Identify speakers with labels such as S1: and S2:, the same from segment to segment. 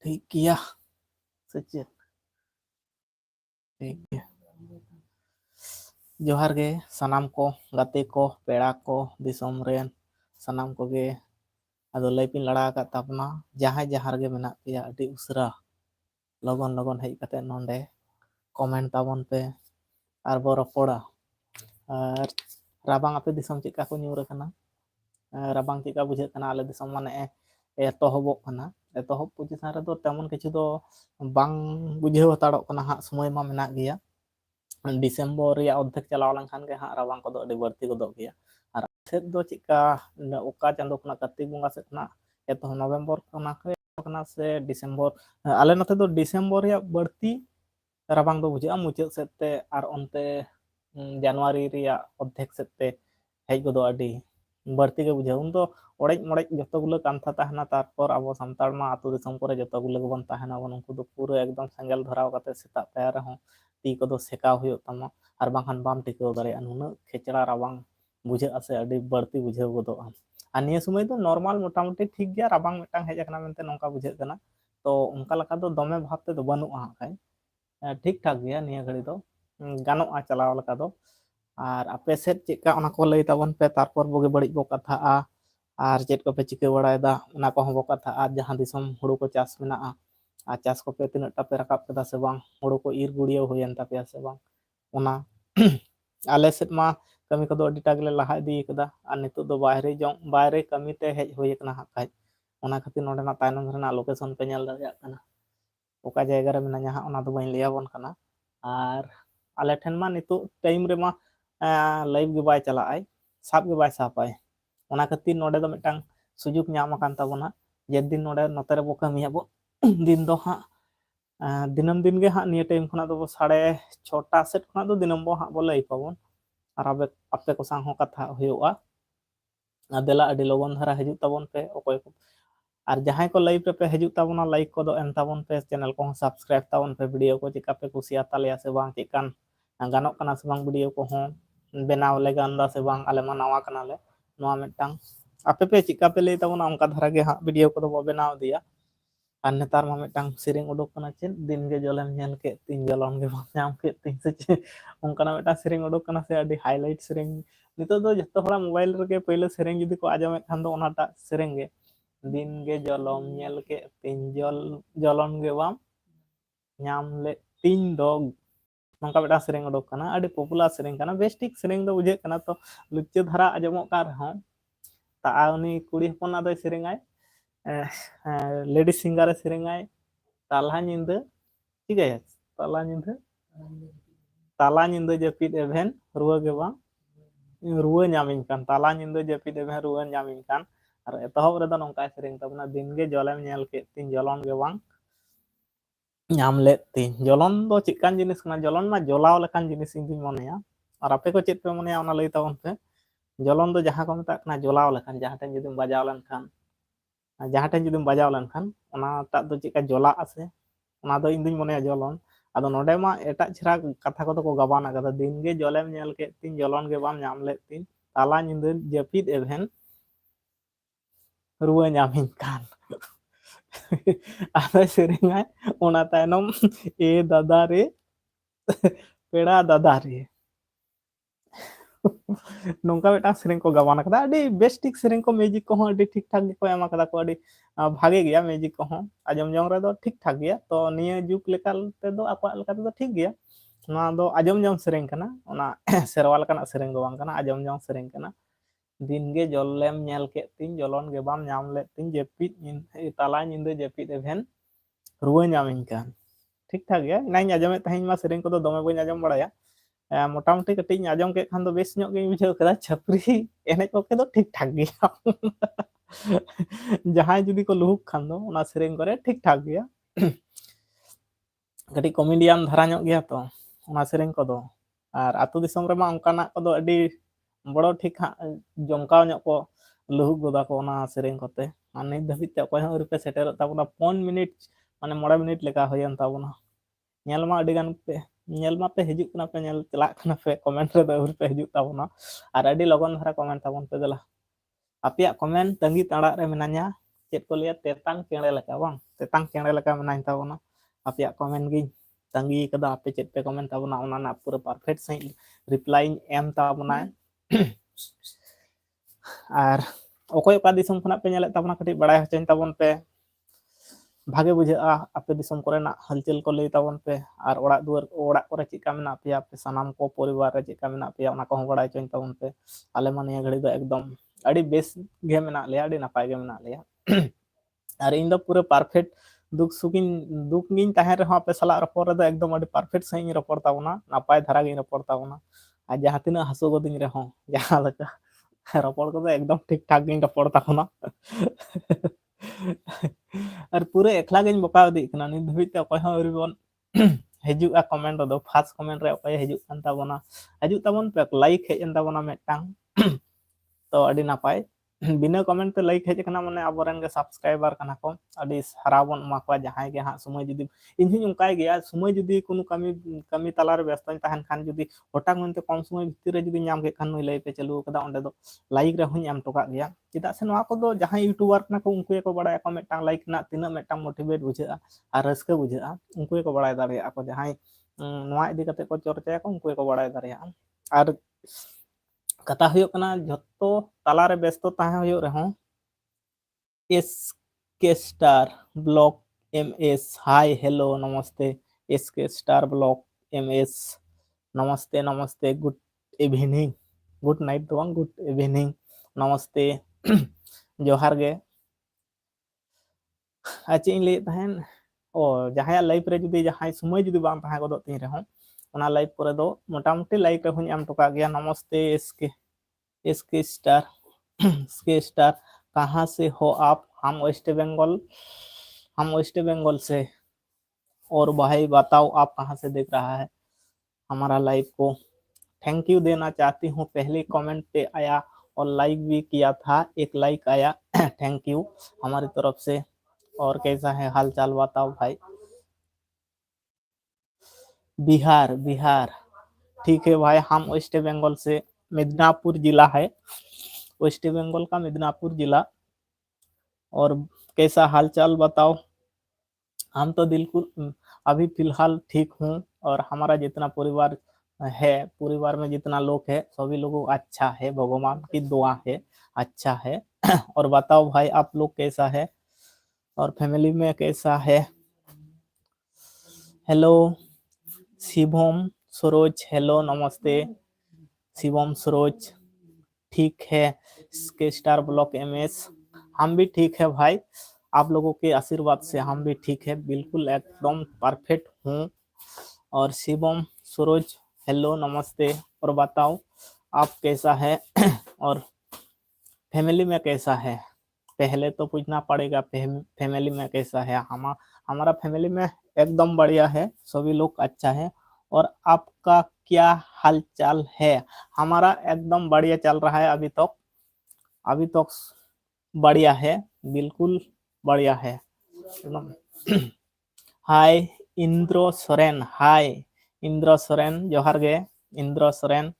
S1: ठीक किया से चेद ठीक गया जोहार गे सनाम को गाते को पेड़ा को दिसोम रेन सनाम को गे अदो लैपिन लड़ा का तापना जहां जहां गे मेना पिया अति उसरा लगन लगन हेज कते नोंडे कमेंट ताबन पे आर बो रपड़ा और राबांग आपे दिसोम चिका को न्यूर कना राबांग चिका बुझे कना आले दिसोम माने एतोहबोग कना एतोहब पोजिशन रे दो तेमन किछु दो बांग बुझेव हताड़ोग कना हां समय मा मेना गया डिसेम्बर या अद्धेक चलाव लंखान के हाँ राबांग को अड़ी बढ़ती गोदोग गया और सेद दो चिका ओका चांदो खना कार्तिक बंगा से खना एतो नवंबर खना खना से डिसेम्बर आले नते दो डिसेम्बर या बढ़ती राबांग दो बुझा मुचाद सेते और ओनते जनवरी रिया अद्धेक सेते हेज गोदो अड़ी बढ़ती के बुझा उन दो ओड़ेज मोड़ेज जतोगुलो कांथा ताहना तारपर आबो सान्ताड़ मा आतु दिसोम करे जतोगुलो गबन ताहना बन उनको दो पूरा एकदम सेंगेल धराव काते सेता पाया रहो ती को दो सेकाव हुयो तमा और बांखान बाम टिकाव दाड़ेया नुना खेचड़ा राबांग बुझे आसे अड़ी बढ़ती बुझाव गोदोआ और निया समय दो नॉर्मल मोटामुटी ठीक गया राबांग मिटांग हेज अकना मेनते नोंका बुझे कना तो उनका लका दो दमे भाव ते दो बनुआ हाय ठीक ठाक गया निया घड़ी दो गानोआ चलाव लका दो और आपे सेट चेका ओना को लई ताबन पे तारपर बोगे बड़ी बो कथाआ और चेट को पे चिके बड़ायदा ओना को हो कथा और जहां दिसम हुड़ू को चाष मेना और चाष को पे तिना टापे रकाब कदा से बांग हुड़ू को ईर गुड़िया होयन तापेया से बांग ओना आले सेट मा कमी को दो अडी टागले लहा इदी कदा और नितो दो बाहरे कमी ते हेज होय कना हाकाय ओना खातिर नोडेना तायनम रेना लोकेशन पे नेल दाड़िया कना ओका जायगा रे मेना जहां ओना दो बाइन लिया बन कना और आले ठेन मा नितो टाइम रे मा लाइव गे बाय चला आय साब गे बाय सापाय ओना खातिर नोडे दो मिटांग सुजुग ᱧᱟᱢ आकान ताबोना जे दिन नोडे नोते रे बो कमिया बो दिन दो हां दिनम दिन गे हां निया टाइम खना दो 6:30 सेट खना दो दिनम बो हां बो लई पाबोन और आपे को सांग हो कथा हुयोआ आदेला अडी लगन धारा हिजुग ताबोन पे ओकोय को और जहां को लाइव पे हिजुग ताबोना लाइक को दो एम ताबोन पे चैनल को सब्सक्राइब ताबोन पे वीडियो को चिका पे कुसिया तालिया से बांग चिकान गानोक कना से बांग वीडियो को हो बेनाव ले गांदा से बांग आले मा नवा कना ले नवा मिटांग आपे पे चिका पे ले ताबोना उनका धारा गे हां वीडियो को दो बो बेनाव दिया और नेतार मा मिटांग सिरिंग उडुक कना चेन दिन गे जलेम नेल के तीन जलन गे नाम के तीन से उनका मिटा सिरिंग उडुक कना से अडी हाईलाइट सिरिंग नितो दो जतो हरा मोबाइल रे पहले सिरिंग जदी को आजमे खान दो ओनाटा सिरिंग गे दिन गे जलम नेल के तीन जलन गे बाम नाम ले तीन दो नोंका मिटा सिरिंग उडुक कना अडी पॉपुलर सिरिंग कना बेस्टिक सिरिंग दो बुझे कना तो लुच्चे धारा आजमो का रहो ता उनी कुड़ी हपना दो सिरिंगाय लेडी सिंगर सिरिंगाय ताला निंद ठीक है ताला निंद जपिद एभेन रुआ गे बा रुआ ᱧᱟᱢᱤᱧ ᱠᱟᱱ ताला निंद जपिद एभेन रुआ ᱧᱟᱢᱤᱧ ᱠᱟᱱ और एतहब रे दो नोंका सिरिंग तबना दिन गे जलेम नेल के तीन जलन गे बांग ᱧᱟᱢ लेत तीन जलन दो चिकान जिनिस कना जलन मा जलाव लेकान जिनिस इंदी मनेया और आपे को चेत पे मनेया ओना लई ताबन पे जलन दो जहां को मेता कना जलाव लेकान जहां ठेन जदिम बजाव लेनखान ओना ता दो चिका जला आसे ओना दो इंदिन मनेया जलन आदो नोडे मा एटा छरा कथा को को गबाना कदा दिन गे जलेम नेल के तीन जलन गे बाम ᱧᱟᱢ लेत तीन ताला निंद जपिद एभेन रुआ ᱧᱟᱢᱤᱧ कान आदा सेरिंगाय ओना तायनम ए दादा रे पेड़ा दादा रे नोंका बेटा सेरिंग को गवाना कदा अडी बेस्टिक सेरिंग को म्यूजिक को अडी ठीक ठाक को एमा कदा को अडी भागे गया म्यूजिक को आजम जंग रे दो ठीक ठाक गया तो निया जुग लेकाल ते दो आपा लेका ते दो ठीक गया ना दो आजम जंग सेरिंग कना ओना सेरवाल कना सेरिंग दो बांग कना आजम जंग सेरिंग कना दिन गे जलेम नेल के तीन जलन गे बाम ᱧᱟᱢ ले तीन जपिद ताला निंद जपिद एभेन रुआ ᱧᱟᱢᱤᱧ कान ठीक ठाक गया नाइन आजमे तहिन मा सेरिंग को दो दमे बई आजम बड़ाया मोटामुटी कटिंग आजम के खान दो बेस ᱧᱚᱜ गे बुझाव कदा छपरी एनेज ओके दो ठीक ठाक गया जहां जुदी को लुहुक खान दो ओना सेरिंग करे ठीक ठाक गया कटी कॉमेडियन धारा ᱧᱚᱜ गया तो ओना सेरिंग को दो और आतु दिसम रे मा ओनकाना को दो अडी बड़ो ठीक जमकाव ᱧᱚᱜ को लुहुक गोदा को ओना सेरिंग कोते और नित धाबित ते कोय हर पे सेटर ताबोना 5 मिनिट माने 9 मिनिट लेका होयन ताबोना नेल मा अडी गान पे नेल मा पे हिजुक कना पे नेल चला कना पे कमेंट रे दौर पे हिजुक ताबोना और अडी लगन धारा कमेंट ताबोन पे दला आपिया कमेंट तंगी ताड़ा रे मेनान्या चेक को लिया तेतांग चेणे लेका बांग तेतांग चेणे लेका मेनाइन ताबोना आपेयाग कमेंट गिन तंगी कदा आपे चेक पे कमेंट ताबोना ओना ना पूरा परफेक्ट सही रिप्लाई एम ताबोना और ओकोय ओका दिसम खना पे नेले ताबोना कटी बड़ाय हचन ताबोन पे भागे बुझा आपे दिसम कोरेना हलचल को लई ताबोन पे और ओड़ा दुआर ओड़ा कोरे चिका मेना पेया पे सनाम को परिवार रे चिका मेना पेया ओना को बड़ाय चन ताबोन पे आले मा निया घड़ी दो एकदम अड़ी बेस गे मेना लेया अड़ी नापाय गे मेना लेया और इन दो पूरे परफेक्ट दुख सुखिन दुख गिन ताहे रे आपे सला रपोर रे एकदम अड़ी परफेक्ट सही रपोर ताबोना नापाय धारा गे रपोर ताबोना आ जहां तिना हसो गोदिन रे हो जहां लका रपोर को एकदम ठीक ठाक गिन रपोर ताबोना और पूरे एकला गिन बका दी कना नि धबिते अकय हो रिबन हजुआ कमेंट दो फास्ट कमेंट रे अकय हजु कान ताबोना हजु ताबोन पे लाइक हेजन ताबोना मेटांग तो अड़ी नापाय बिना कमेंट पे लाइक हेज कना माने आबोरन गे सब्सक्राइबर कना को अड़ी हराबन माकवा जहां गे हां समय जुदी इनहि उनकाय गया समय जुदी कोनो कमी कमी तलार व्यस्त ताहन खान जुदी हटाक मनते कम समय भितर रे जुदी नाम के खान नुई लई पे चलू कदा ओंडे दो लाइक रे हुन एम टोका गया चिदा से नवा को दो जहां यूट्यूबर कना को उनको को बड़ाय को मेटांग लाइक ना तिना मेटांग मोटिवेट बुझा और रस्का बुझा उनको को बड़ाय दाड़िया को जहां नवा इदी कते को चर्चा को उनको को बड़ाय दाड़िया और कथा हुयो कना जत्तो तलारे व्यस्त ताहे हुयो रे हो एस के star block MS hi hello नमस्ते एस के स्टार ब्लॉक एमएस नमस्ते नमस्ते गुड इवनिंग गुड नाइट तो गुड इवनिंग नमस्ते जोहार गे अच्छे इन ले तहन ओ जहां लाइव रे जुदी जहां समय जुदी बांग ताहे गदो तीन रे हो ओना लाइव करे दो मोटामुटी लाइक रे हुन एम टोका गया नमस्ते इसके स्टार कहाँ से हो आप हम वेस्ट बंगाल से और भाई बताओ आप कहाँ से देख रहा है हमारा लाइव को थैंक यू देना चाहती हूँ पहले कमेंट पे आया और लाइक भी किया था एक लाइक आया थैंक यू हमारी तरफ से और कैसा है हाल चाल बताओ भाई बिहार ठीक है भाई हम वेस्ट बंगाल से मिदनापुर जिला है वेस्ट बंगाल का मिदनापुर जिला और कैसा हालचाल बताओ हम तो बिल्कुल अभी फिलहाल ठीक हूँ और हमारा जितना परिवार है परिवार में जितना लोग है सभी लोगों अच्छा है भगवान की दुआ है अच्छा है और बताओ भाई आप लोग कैसा है और फैमिली में कैसा है हेलो शिवम सरोज हेलो नमस्ते शिवम सरोज ठीक है इसके स्टार ब्लॉक एमएस हम भी ठीक है भाई आप लोगों के आशीर्वाद से हम भी ठीक है बिल्कुल एकदम परफेक्ट हूँ और शिवम सरोज हेलो नमस्ते और बताओ आप कैसा है और फैमिली में कैसा है पहले तो पूछना पड़ेगा फैमिली में कैसा है हमारा फैमिली में एकदम बढ़िया है सभी लोग अच्छा है और आपका क्या हाल चाल है हमारा एकदम बढ़िया चल रहा है अभी तक बढ़िया है बिल्कुल बढ़िया है हाय इंद्र सोरेन हाय इंद्र सोरेन जोहार गे इंद्र सोरेन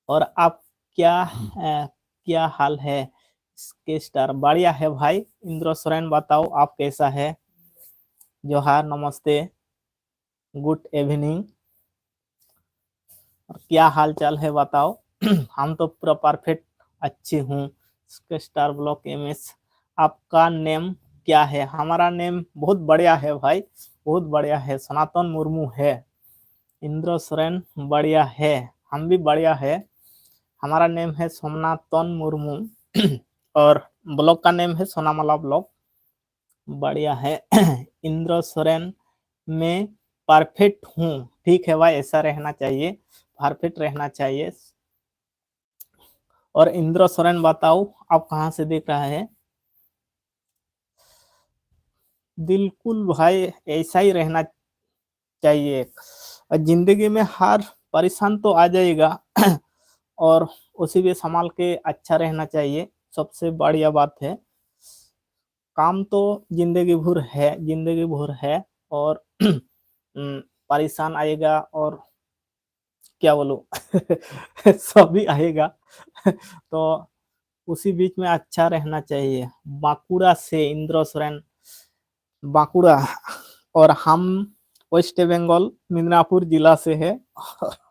S1: और आप क्या हाल है इसके स्टार बढ़िया है भाई इंद्र सोरेन बताओ आप कैसा है जोहार नमस्ते गुड इवनिंग और क्या हाल चाल है बताओ हम तो पूरा परफेक्ट अच्छी हूँ इसके स्टार ब्लॉक एमएस आपका नेम क्या है हमारा नेम बहुत बढ़िया है भाई बहुत बढ़िया है सनातन मुर्मू है इंद्र सोरेन बढ़िया है हम भी बढ़िया है हमारा नेम है सोमनाथन मुर्मू और ब्लॉक का नेम है सोनामाला ब्लॉक बढ़िया है इंद्र सोरेन में परफेक्ट हूँ ठीक है भाई ऐसा रहना चाहिए परफेक्ट रहना चाहिए और इंद्र सोरेन बताओ आप कहाँ से देख रहा है बिल्कुल भाई ऐसा ही रहना चाहिए जिंदगी में हर परेशान तो आ जाएगा और उसी भी संभाल के अच्छा रहना चाहिए सबसे बढ़िया बात है काम तो जिंदगी भर है और परेशान आएगा और क्या बोलूं सभी आएगा तो उसी बीच में अच्छा रहना चाहिए। बांकुड़ा से इंद्र सोरेन, बांकुड़ा, और हम वेस्ट बंगाल मिदनापुर जिला से है।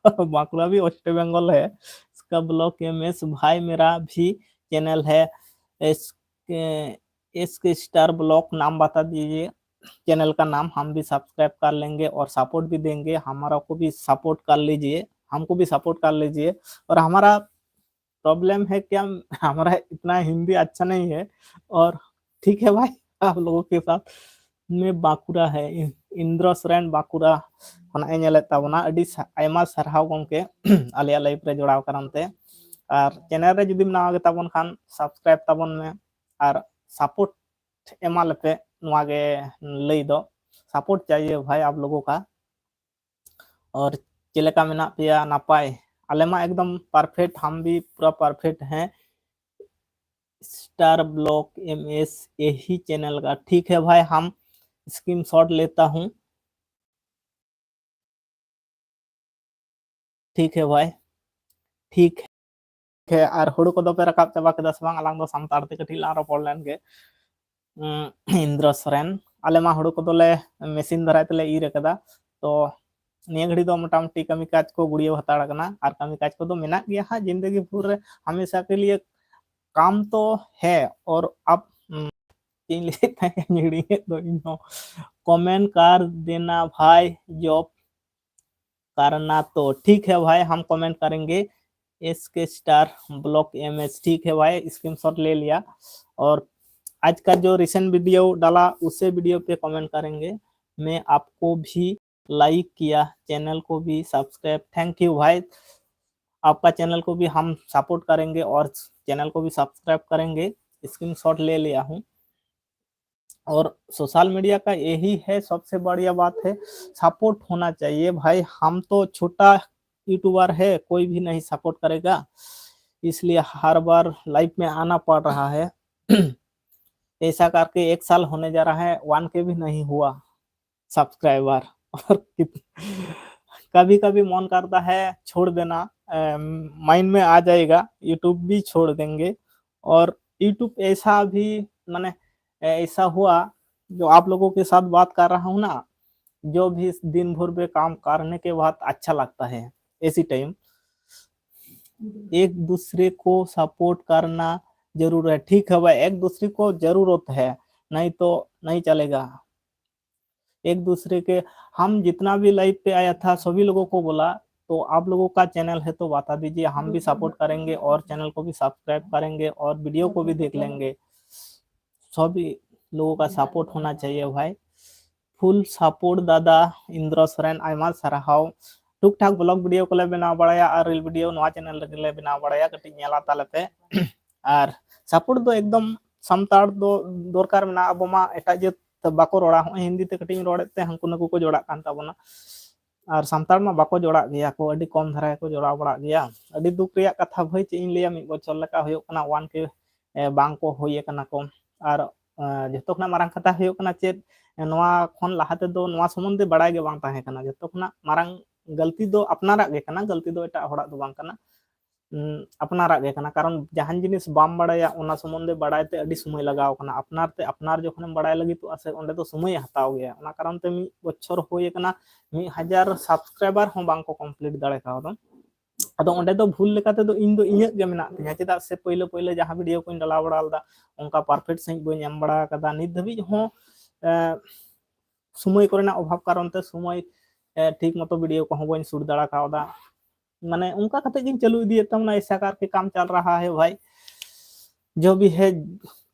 S1: बांकुड़ा भी वेस्ट बंगाल है। इसका ब्लॉक एमएस भाई, मेरा भी चैनल है एस एस के स्टार ब्लॉक, नाम बता दीजिए चैनल का नाम, हम भी सब्सक्राइब कर लेंगे और सपोर्ट भी देंगे। हमारा को भी सपोर्ट कर लीजिए, हमको भी सपोर्ट कर लीजिए। और हमारा प्रॉब्लम है क्या, हमारा इतना हिंदी अच्छा नहीं है। और ठीक है भाई, आप लोगों के साथ में बांकुड़ा है, इंद्र सोरेन बांकुड़ा खना नेलेद ताबोना, अडी आयमा सारहाव गोमके आलिया लाइफ रे जोड़ाव करनते। और चैनल रे जुदी नावा गे ताबोन खान सब्सक्राइब ताबोन में और सपोर्ट एमा लेपे, नोवा गे लई दो, सपोर्ट चाहिए भाई आप लोगों का। और चलेका मेना पिया नापाय, आले मा एकदम परफेक्ट, हम भी पूरा परफेक्ट हैं। स्टार ब्लॉक एमएस यही चैनल का, ठीक है भाई, हम स्क्रीनशॉट लेता हूं। ठीक है भाई, ठीक है। और हुड़ू को पे रकाब चाबा केदा से बांग, अलांग दो सानताड़ ते कटी लां रोपड़ लेन गे। इंद्र सोरेन, आले मा हुड़ू को ले मेसिन दाराय तेले ईर कदा, तो निया घड़ी दो मोटामुटी कमी काज को गुड़िया हताड़ कना। और कमी काज को तो मेना गया हां जिंदगी भर रे, हमेशा के लिए काम तो है। और अब कमेंट कर देना भाई, जॉब करना तो ठीक है भाई, हम कमेंट करेंगे एस के स्टार ब्लॉक एमएस, ठीक है भाई, स्क्रीनशॉट ले लिया। और आज का जो रिसेंट वीडियो डाला उसे वीडियो पे कमेंट करेंगे। मैं आपको भी लाइक किया, चैनल को भी सब्सक्राइब, थैंक यू भाई। आपका चैनल को भी हम सपोर्ट करेंगे और चैनल को भी सब्सक्राइब करेंगे, स्क्रीनशॉट ले लिया हूँ। और सोशल मीडिया का यही है सबसे बढ़िया बात है, सपोर्ट होना चाहिए भाई। हम तो छोटा यूट्यूबर है, कोई भी नहीं सपोर्ट करेगा, इसलिए हर बार लाइव में आना पड़ रहा है। ऐसा करके 1 साल होने जा रहा है, 1K भी नहीं हुआ सब्सक्राइबर। और कभी कभी मन करता है छोड़ देना, माइंड में आ जाएगा यूट्यूब भी छोड़ देंगे। और यूट्यूब ऐसा भी माने ऐसा हुआ, जो आप लोगों के साथ बात कर रहा हूँ ना, जो भी दिन भर में काम करने के बाद अच्छा लगता है। इसी टाइम एक दूसरे को सपोर्ट करना जरूर है, ठीक है भाई, एक दूसरे को जरूरत है, नहीं तो नहीं चलेगा। एक दूसरे के, हम जितना भी लाइव पे आया था सभी लोगों को बोला, तो आप लोगों का चैनल है तो बता दीजिए, हम भी सपोर्ट करेंगे और चैनल को भी सब्सक्राइब करेंगे और वीडियो को भी देख लेंगे। सभी लोगों का सपोर्ट होना चाहिए भाई, फुल सपोर्ट दादा इंद्र सोरेन, आयमा साराहाव। टुक टाक ब्लॉग वीडियो को ले बनाव बड़ाया और रील वीडियो नवा चैनल ले बनाव बड़ाया, कटी नेला ताले पे। और सपोर्ट दो एकदम सानताड़ दो दरकार मेना, अब मा एटा जे बाको रोड़ा, हिंदी ते कटी रोड़े ते हंकु नकु को जोड़ा कान ताबोना। और सानताड़ मा बाको जोड़ा गया को, अडी कम धारा को जोड़ा बड़ा गया। अडी दुख रिया कथा भाई, चे इन लिया 1 बछर लेका होयो कना 1K बांग को होय कना को। और जतो खना मारंग कथा होयो कना चेत, नवा खन लाहाते दो नवा संबंधे बड़ाय गे बांग ताहे कना। जतो खना मारंग गलती दो अपनाराग गे कना, गलती दो एटा होड़ाग दो बांग कना, अपनाराग गे कना। कारण जहान जिनिस बाम बड़ाया ओना संबंधे बड़ायते अडी समय लगाव कना, अपनारते अपनार जखन बड़ाय लगी तो आसे ओंडे तो समय हताव गया। ओना कारण ते 1 बछर होय कना 1000 सब्सक्राइबर हो बांग को कंप्लीट दाड़े कावदो। अदो ओंडे दो भूल लेकाते दो इन दो इᱧᱟᱹᱜ गे मेना तिᱧा, चेदा से पहिले पहिले जहां वीडियो को डाला बड़ा लदा उनका परफेक्ट सही बई एम बड़ा कदा, नित धबी हो समय कोरेना अभाव कारण ते समय ठीक मतो वीडियो को बई शूट दाड़ा कावदा। माने उनका खाते गिन चालू इदिए तमना, ऐसा करके काम चल रहा है भाई। जो भी है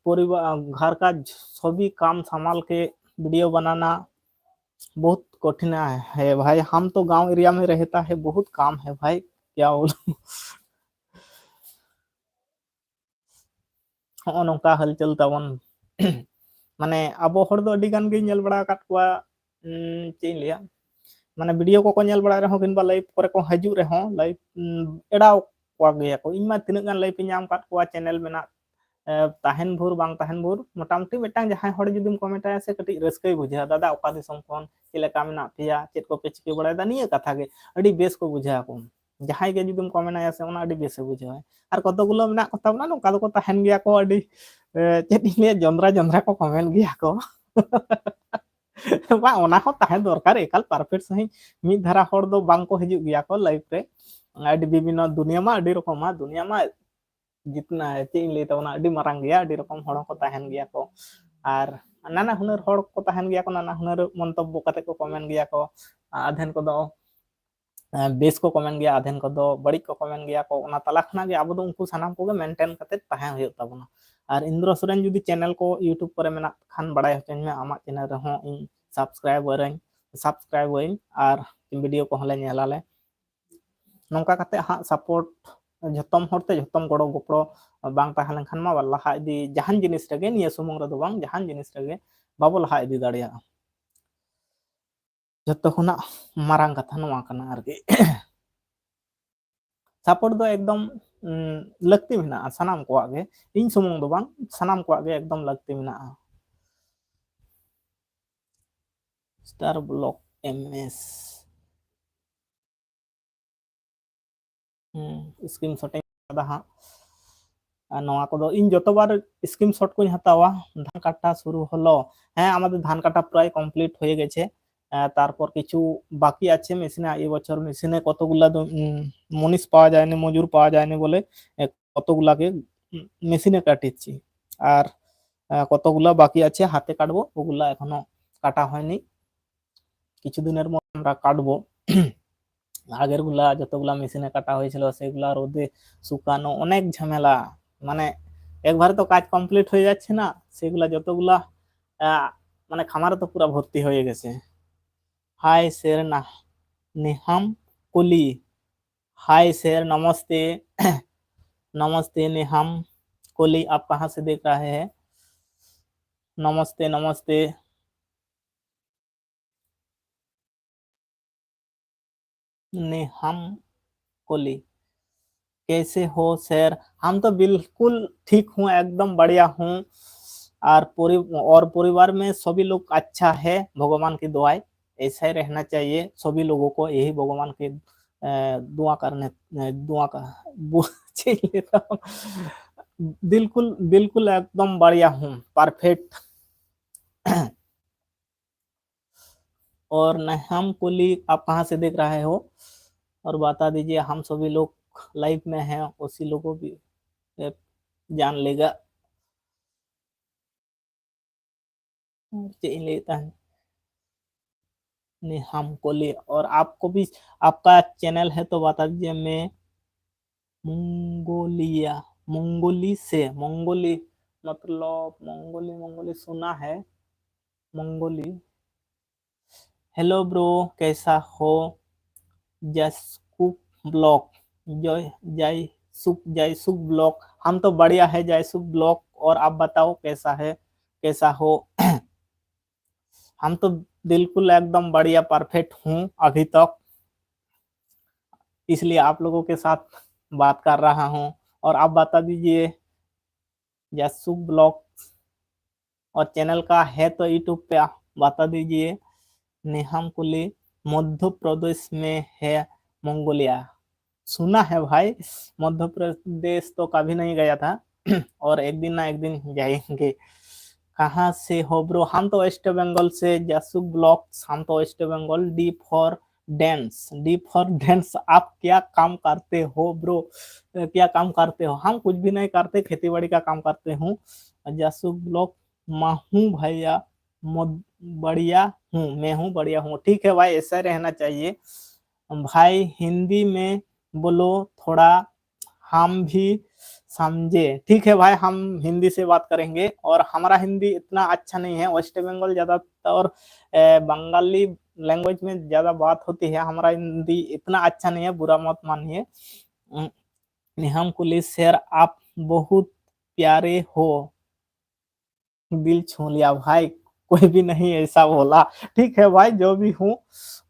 S1: परिवार घर का सभी काम संभाल के वीडियो बनाना बहुत कठिन है भाई। हम तो गांव एरिया में रहता है, बहुत काम है भाई, क्या बोलूं। हो नोका हलचल ताबन। माने अब हर दो अडी गान गे नेल बड़ा काट कोआ, चे लिया माने वीडियो को नेल बड़ा रहो किनबा लाइव करे को हजू रहो, लाइव एडाव कोआ गया को। इमा तिनक गान लाइव नाम काट कोआ चैनल मेना ताहन भूर बांग ताहन भूर, मोटामुटी मिटांग जहां हर जुदिम कमेंट आया से कटी रस्कई बुझा, दादा ओका दिसम कोन चेलेका मेना पिया, चेत को पे चिके बड़ा निया कथा गे अडी बेस को बुझा को। ᱡᱟᱦᱟᱸᱭ ᱜᱮ ᱡᱩᱫᱤᱢ ᱠᱚᱢᱮᱱᱴ ᱟᱭᱟ ᱥᱮ ᱚᱱᱟ ᱟᱹᱰᱤ ᱵᱮᱥᱮ ᱵᱩᱡᱷᱟᱹᱣᱟ ᱟᱨ ᱠᱚᱛᱚᱜᱩলো ᱢᱮᱱᱟᱜ ᱠᱚ ᱛᱟᱵᱚᱱᱟ ᱱᱚᱝᱠᱟ ᱫᱚᱠᱚ ᱛᱟᱦᱮᱱ ᱜᱮᱭᱟ ᱠᱚ ᱟᱹᱰᱤ ᱪᱮᱫ ᱤᱧ ᱞᱟᱹᱭᱟ ᱡᱚᱸᱫᱽᱨᱟ ᱡᱚᱸᱫᱽᱨᱟ ᱠᱚ ᱠᱚᱢᱮᱱᱴ ᱜᱮᱭᱟ ᱠᱚ ᱵᱟᱝ ᱚᱱᱟ ᱦᱚᱸ ᱛᱟᱦᱮᱸ ᱫᱚᱨᱠᱟর ᱮᱠᱟᱞ ᱯᱟᱨফᱮक्ᱴ ᱥᱟᱺᱦᱤᱡ ᱢᱤᱫ ᱫᱷᱟᱨᱟ ᱦᱚᱲ ᱫᱚ ᱵᱟᱝ ᱠᱚ ᱦᱤᱡᱩᱜ ᱜᱮᱭᱟ ᱠᱚ ᱞᱟइफ ᱨᱮ ᱟᱹᱰᱤ ᱵᱤᱵᱷᱤᱱᱱᱚ दुनिया मा ᱟᱹᱰि ᱨᱚᱠᱚᱢᱟ दुनिया मा जितना ᱪᱮᱫ ᱤᱧ ᱞᱟᱹᱭ ᱛᱟᱵᱚᱱᱟ ᱟᱹᱰᱤ ᱢᱟᱨᱟᱝ ᱜᱮᱭᱟ ᱟᱹᱰᱤ ᱨᱚᱠᱚᱢ ᱦᱚᱲ ᱦᱚᱸᱠᱚ ᱛᱟᱦᱮᱱ ᱜᱮᱭᱟ ᱠᱚ ᱟᱨ नाना हुनर हर को तहन गया को नाना हुनर मंतब्य कते को कमेंट गया को आधेन को दो बेस को कमेंट गया आधेन को दो बड़ी को कमेंट गया को ओना तला खना गे अब दो उनको सानाम को मेंटेन कते तहन हुयो ताबोना और इंद्र सोरेन जुदी चैनल को यूट्यूब पर मेना खान बड़ाय होचन में आमा चैनल रहो इन सब्सक्राइब और वीडियो को हले नेलाले नौका कते हा सपोर्ट झतम हरते झतम गड़ो गपड़ो बांग ताहे लेनखान मा लहा इदी जहान जिनिस रगे निया सुमुंग रदो बांग जहान जिनिस रगे बाबो लहा इदी दाड़िया जतो खुना मारांग कथा नोआ कना आरगे सपोर्ट दो एकदम लगती मेना सनाम को आगे इन सुमुंग दो बांग सनाम को आगे एकदम लगती मेना star block MS screenshotting दा हा नोआ को दो इन जतो बार स्क्रीन शॉट को हतावा धान काटा शुरू हलो হ্যাঁ আমাদের ধান কাটা প্রায় কমপ্লিট হয়ে গেছে তারপর কিছু বাকি আছে মেশিনে এই বছর মেশিনে কতগুলা মনিশ পাওয়া যায়নি মজুর পাওয়া যায়নি বলে কতগুলাকে মেশিনে কাটিয়েছি আর কতগুলা বাকি আছে হাতে কাটবো ওগুলা এখনো কাটা হয়নি কিছুদিনের মধ্যে আমরা কাটবো আগের গুলা যতগুলা মেশিনে কাটা হয়েছিল সেগুলা রোদে শুকানো অনেক ঝামেলা মানে একবারে তো কাজ কমপ্লিট হয়ে যাচ্ছে না সেগুলা যতগুলা মানে খামারে তো পুরো ভর্তি হয়ে গেছে हाय शेर ना निहम कुली हाय शेर नमस्ते नमस्ते निहम कुली आप कहाँ से देख रहे हैं नमस्ते नमस्ते निहम कुली कैसे हो शेर हम तो बिल्कुल ठीक हूँ एकदम बढ़िया हूँ और परिवार में सभी लोग अच्छा है भगवान की दुआएं ऐसा ही रहना चाहिए सभी लोगों को यही भगवान के दुआ करने दुआ का लेता हूँ बिल्कुल बिल्कुल एकदम बढ़िया हूँ परफेक्ट और नहम कुली आप कहाँ से देख रहे हो और बता दीजिए हम सभी लोग लाइफ में हैं उसी लोगों भी जान लेगा लेता है हम कोली और आपको भी आपका चैनल है तो बता दीजिए मैं मंगोली से मंगोली मतलब मंगोली सुना है मंगोली हेलो ब्रो कैसा हो जयसुख ब्लॉक जयसुख ब्लॉक हम तो बढ़िया है जयसुख ब्लॉक और आप बताओ कैसा हो हम तो बिल्कुल एकदम बढ़िया परफेक्ट हूँ अभी तक इसलिए आप लोगों के साथ बात कर रहा हूँ और आप बता दीजिए जयसुख ब्लॉग और चैनल का है तो यूट्यूब पे बता दीजिए नेहम कुली मध्य प्रदेश में है मंगोलिया सुना है भाई मध्य प्रदेश तो कभी नहीं गया था और एक दिन ना एक दिन जाएंगे कहाँ से हो ब्रो हम तो वेस्ट बंगाल से जयसुख ब्लॉग्स हम तो West Bengal D for dance आप क्या काम करते हो ब्रो क्या काम करते हो हम कुछ भी नहीं करते खेती बाड़ी का काम करते हूँ जयसुख ब्लॉग माहू भैया बढ़िया हूँ मैं हूँ बढ़िया हूँ ठीक है भाई ऐसा रहना चाहिए भाई हिंदी में बोलो थोड़ा हम भी समझे ठीक है भाई हम हिंदी से बात करेंगे और हमारा हिंदी इतना अच्छा नहीं है वेस्ट बंगाल ज्यादातर बंगाली लैंग्वेज में ज्यादा बात होती है हमारा हिंदी इतना अच्छा नहीं है बुरा मत मानिए निहम कुली शेर आप बहुत प्यारे हो दिल छू लिया भाई कोई भी नहीं ऐसा बोला ठीक है भाई जो भी हूँ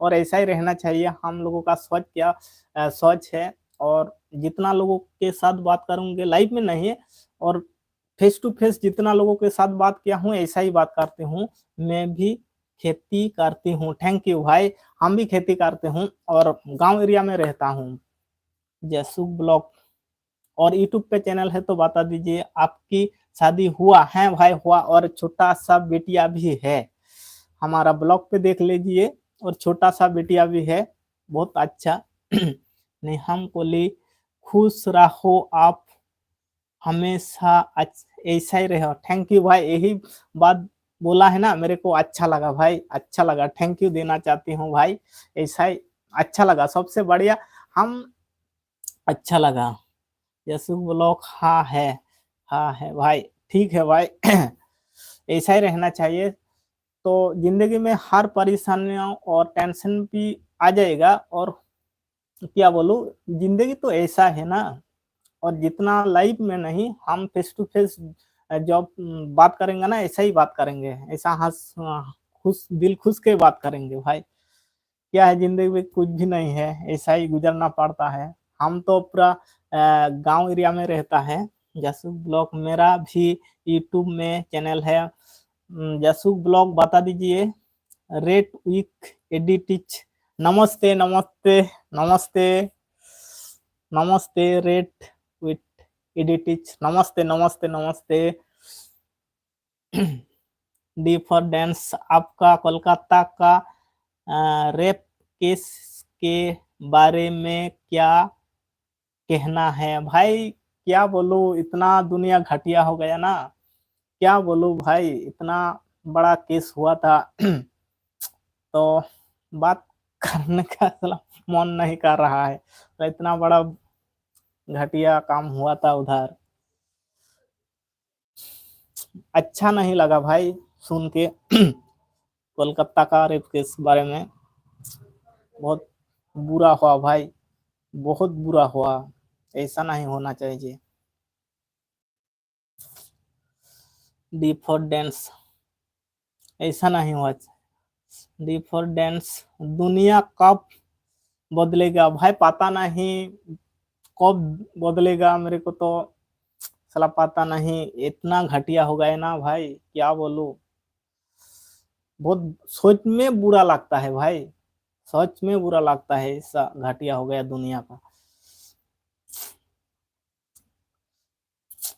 S1: और ऐसा ही रहना चाहिए हम लोगों का सोच है और जितना लोगों के साथ बात करूंगे लाइव में नहीं है और फेस टू फेस जितना लोगों के साथ बात किया हूँ ऐसा ही बात करते हूँ मैं भी खेती करती हूँ थैंक यू भाई हम भी खेती करते हूँ और गांव एरिया में रहता हूँ जसूक ब्लॉग और यूट्यूब पे चैनल है तो बता दीजिए। आपकी शादी हुआ है भाई? हुआ, और छोटा सा बेटिया भी है। हमारा ब्लॉग पे देख लीजिए, और छोटा सा बेटिया भी है। बहुत अच्छा। नेहम कोहली, खुश रहो आप हमेशा, ऐसा ही रहो। थैंक यू भाई, यही बात बोला है ना, मेरे को अच्छा लगा भाई, अच्छा लगा, थैंक यू देना चाहती हूँ भाई। ऐसा ही अच्छा लगा, सबसे बढ़िया। हम अच्छा लगा। यशु ब्लॉक, हाँ है भाई, ठीक है भाई। ऐसा ही रहना चाहिए। तो जिंदगी में हर परेशानियों और टेंशन भी आ जाएगा, और क्या बोलूं, जिंदगी तो ऐसा है ना। और जितना लाइफ में नहीं, हम फेस टू फेस जब बात करेंगे ना, ऐसा ही बात करेंगे, ऐसा हंस खुश, दिल खुश के बात करेंगे भाई। क्या है, जिंदगी में कुछ भी नहीं है, ऐसा ही गुजरना पड़ता है। हम तो पूरा गांव एरिया में रहता है। जसूक ब्लॉग, मेरा भी यूट्यूब में चैनल है। जसूक ब्लॉग बता दीजिए। रेट वीक एडिटिच, नमस्ते नमस्ते नमस्ते नमस्ते। रेट विथ एडिटिच, नमस्ते नमस्ते नमस्ते। डी फॉर डांस, आपका कोलकाता का रेप केस के बारे में क्या कहना है भाई? क्या बोलूं, इतना दुनिया घटिया हो गया ना, क्या बोलूं भाई, इतना बड़ा केस हुआ था। तो बात करने का मन नहीं कर रहा है, तो इतना बड़ा घटिया काम हुआ था उधर। अच्छा नहीं लगा भाई सुन के। कोलकाता का रेप केस के बारे में बहुत बुरा हुआ भाई, बहुत बुरा हुआ। ऐसा नहीं होना चाहिए। डी फॉर डांस, ऐसा नहीं हुआ। डी फॉर डांस, दुनिया कब बदलेगा भाई? पता नहीं कब बदलेगा, मेरे को तो साला पता नहीं। इतना घटिया हो गया ना भाई, क्या बोलूं। बहुत सोच में बुरा लगता है भाई, सच में बुरा लगता है, ऐसा घटिया हो गया दुनिया का।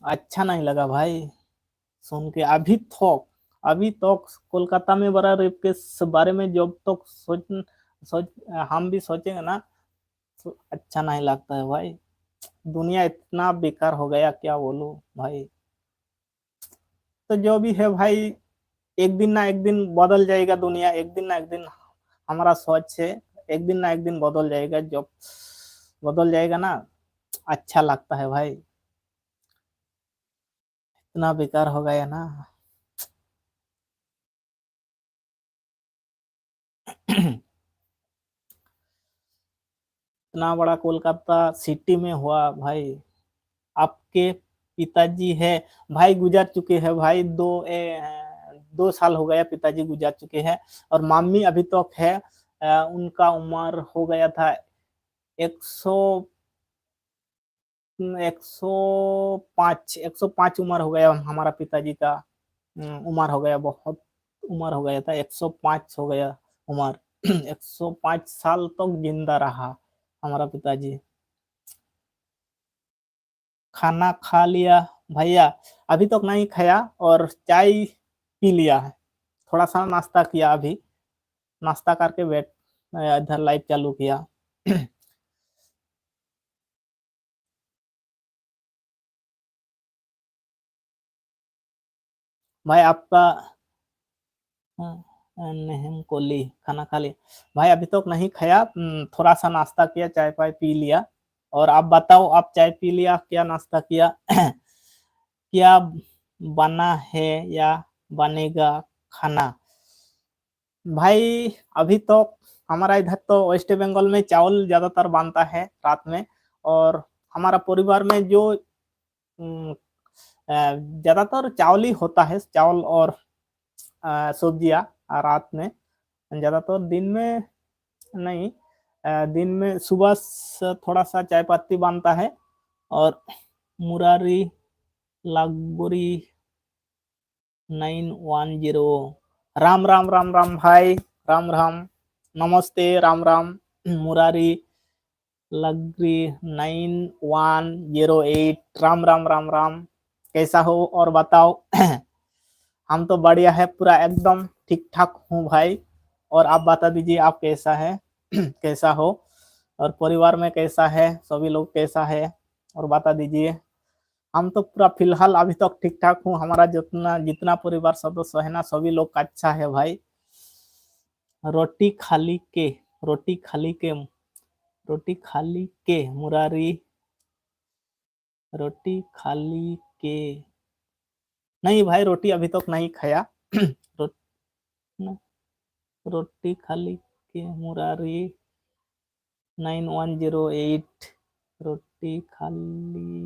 S1: अच्छा नहीं लगा भाई सुन के। अभी तो कोलकाता में बड़ा रेप के बारे में जब तक सोच हम भी सोचेंगे ना, तो अच्छा नहीं लगता है भाई। दुनिया इतना बेकार हो गया, क्या बोलूं भाई। तो जो भी है भाई, एक दिन ना एक दिन बदल जाएगा दुनिया, एक दिन ना एक दिन। हमारा सोच है, एक दिन ना एक दिन बदल जाएगा। जब बदल जाएगा ना, अच्छा लगता है भाई। इतना बेकार हो गया ना। इतना बड़ा कोलकाता सिटी में हुआ भाई। आपके पिताजी है भाई, गुजर चुके हैं भाई। 2 साल हो गया, पिताजी गुजर चुके हैं। और मम्मी अभी तक है। उनका उम्र हो गया था 105 उम्र हो गया हमारा पिताजी का। उम्र हो गया, बहुत उम्र हो गया था, 105 हो गया उम्र। 105 साल तक जिंदा रहा हमारा पिताजी। खाना खा लिया भैया? अभी तक नहीं खाया, और चाय पी लिया है। थोड़ा सा नाश्ता किया अभी, नाश्ता करके बैठ इधर लाइव चालू किया। भाई आपका नहीं कोली, खाना खा लिया भाई? अभी तक नहीं खाया। थोड़ा सा नाश्ता किया, चाय पाय पी लिया। और आप बताओ, आप चाय पी लिया, क्या नाश्ता किया? क्या बना है या बनेगा खाना भाई? अभी तो हमारा इधर तो वेस्ट बंगाल में चावल ज्यादातर बनता है रात में। और हमारा परिवार में जो ज्यादातर चावल ही होता है, चावल और सब्जियां रात में। ज्यादातर दिन में नहीं। दिन में सुबह थोड़ा सा चाय पत्ती बनता है। और मुरारी लागबुरी 910, राम राम राम राम भाई, राम राम, नमस्ते, राम राम। मुरारी लग्री 9108 राम राम राम राम, कैसा हो और बताओ। हम तो बढ़िया है, पूरा एकदम ठीक ठाक हूँ भाई। और आप बता दीजिए आप कैसा है। कैसा हो और परिवार में कैसा है, सभी लोग कैसा है और बता दीजिए। हम तो पूरा फिलहाल अभी तक ठीक ठाक हूँ, हमारा जितना जितना परिवार सदस्य है ना सभी लोग का अच्छा है भाई। रोटी खाली के रोटी खाली के रोटी खाली के मुरारी, रोटी खाली के नहीं भाई, रोटी अभी तक नहीं खाया। रो, रोटी खाली के मुरारी 9108, रोटी खाली,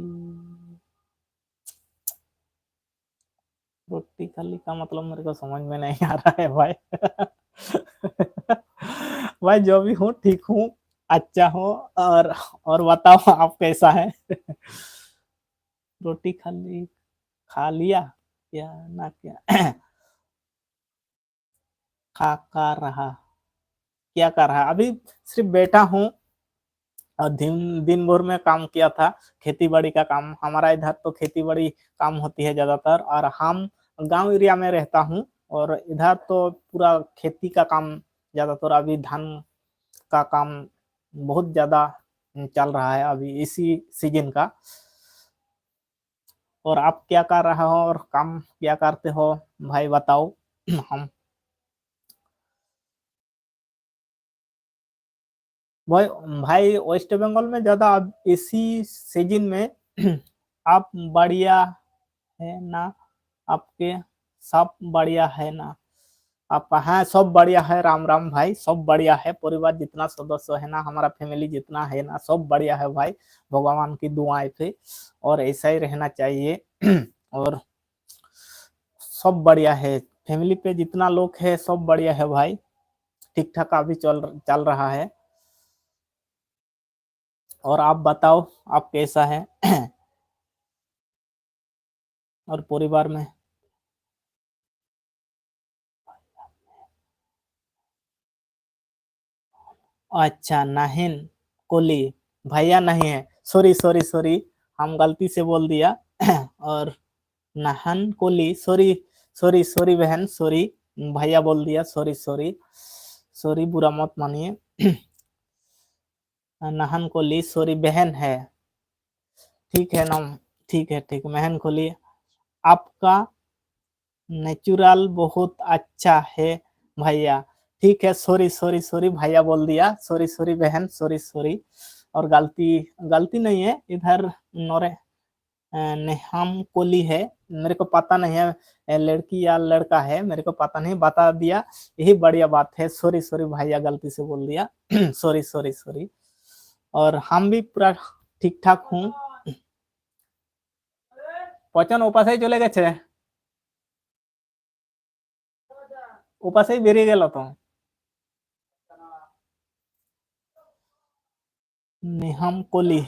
S1: रोटी खाली का मतलब मेरे को समझ में नहीं आ रहा है भाई। भाई जो भी हूँ ठीक हूँ, अच्छा हो। और बताओ आप कैसा है। रोटी खाली खा लिया क्या ना क्या। खा कर रहा, क्या कर रहा अभी, सिर्फ बैठा हूँ। और दिन दिन भर में काम किया था, खेती बाड़ी का काम, हमारा इधर तो खेती बाड़ी काम होती है ज्यादातर। और हम गांव एरिया में रहता हूँ, और इधर तो पूरा खेती का काम ज्यादातर, अभी धान का काम बहुत ज्यादा चल रहा है अभी इसी सीजन का। और आप क्या कर रहे हो और काम क्या करते हो भाई बताओ। हम भाई भाई वेस्ट बंगाल में ज्यादा अब इसी सीजन में आप बढ़िया है ना, आपके सब बढ़िया है ना, आप हाँ सब बढ़िया है, राम राम भाई, सब बढ़िया है, परिवार जितना सदस्य है ना, हमारा फैमिली जितना है ना सब बढ़िया है भाई, भगवान की दुआएं थे। और ऐसा ही रहना चाहिए। और सब बढ़िया है, फैमिली पे जितना लोग है सब बढ़िया है भाई, ठीक ठाक अभी चल चल रहा है। और आप बताओ आप कैसा है। और परिवार में अच्छा नाहिन कोली, भैया नहीं है, सॉरी सॉरी सॉरी, हम गलती से बोल दिया। और नाहन कोली, सॉरी सॉरी सॉरी बहन, सॉरी, भैया बोल दिया, सॉरी सॉरी सॉरी, बुरा मत मानिए। नाहन कोली सॉरी बहन है, ठीक है नाम, ठीक है ठीक, महन कोली, आपका नेचुरल बहुत अच्छा है भैया, ठीक है, सॉरी सॉरी सॉरी, भैया बोल दिया, सॉरी सॉरी बहन, सॉरी सॉरी। और गलती गलती नहीं है इधर, नोरे नेहाम कोली है, मेरे को पता नहीं है लड़की या लड़का है, मेरे को पता नहीं, बता दिया यही बढ़िया बात है, सॉरी सॉरी भैया गलती से बोल दिया। Sorry sorry sorry. और हम भी पूरा ठीक ठाक हूँ। পচন ওপাশেই চলে গেছে, ওপাশেই বেরিয়ে গেল তো। नेहम कोली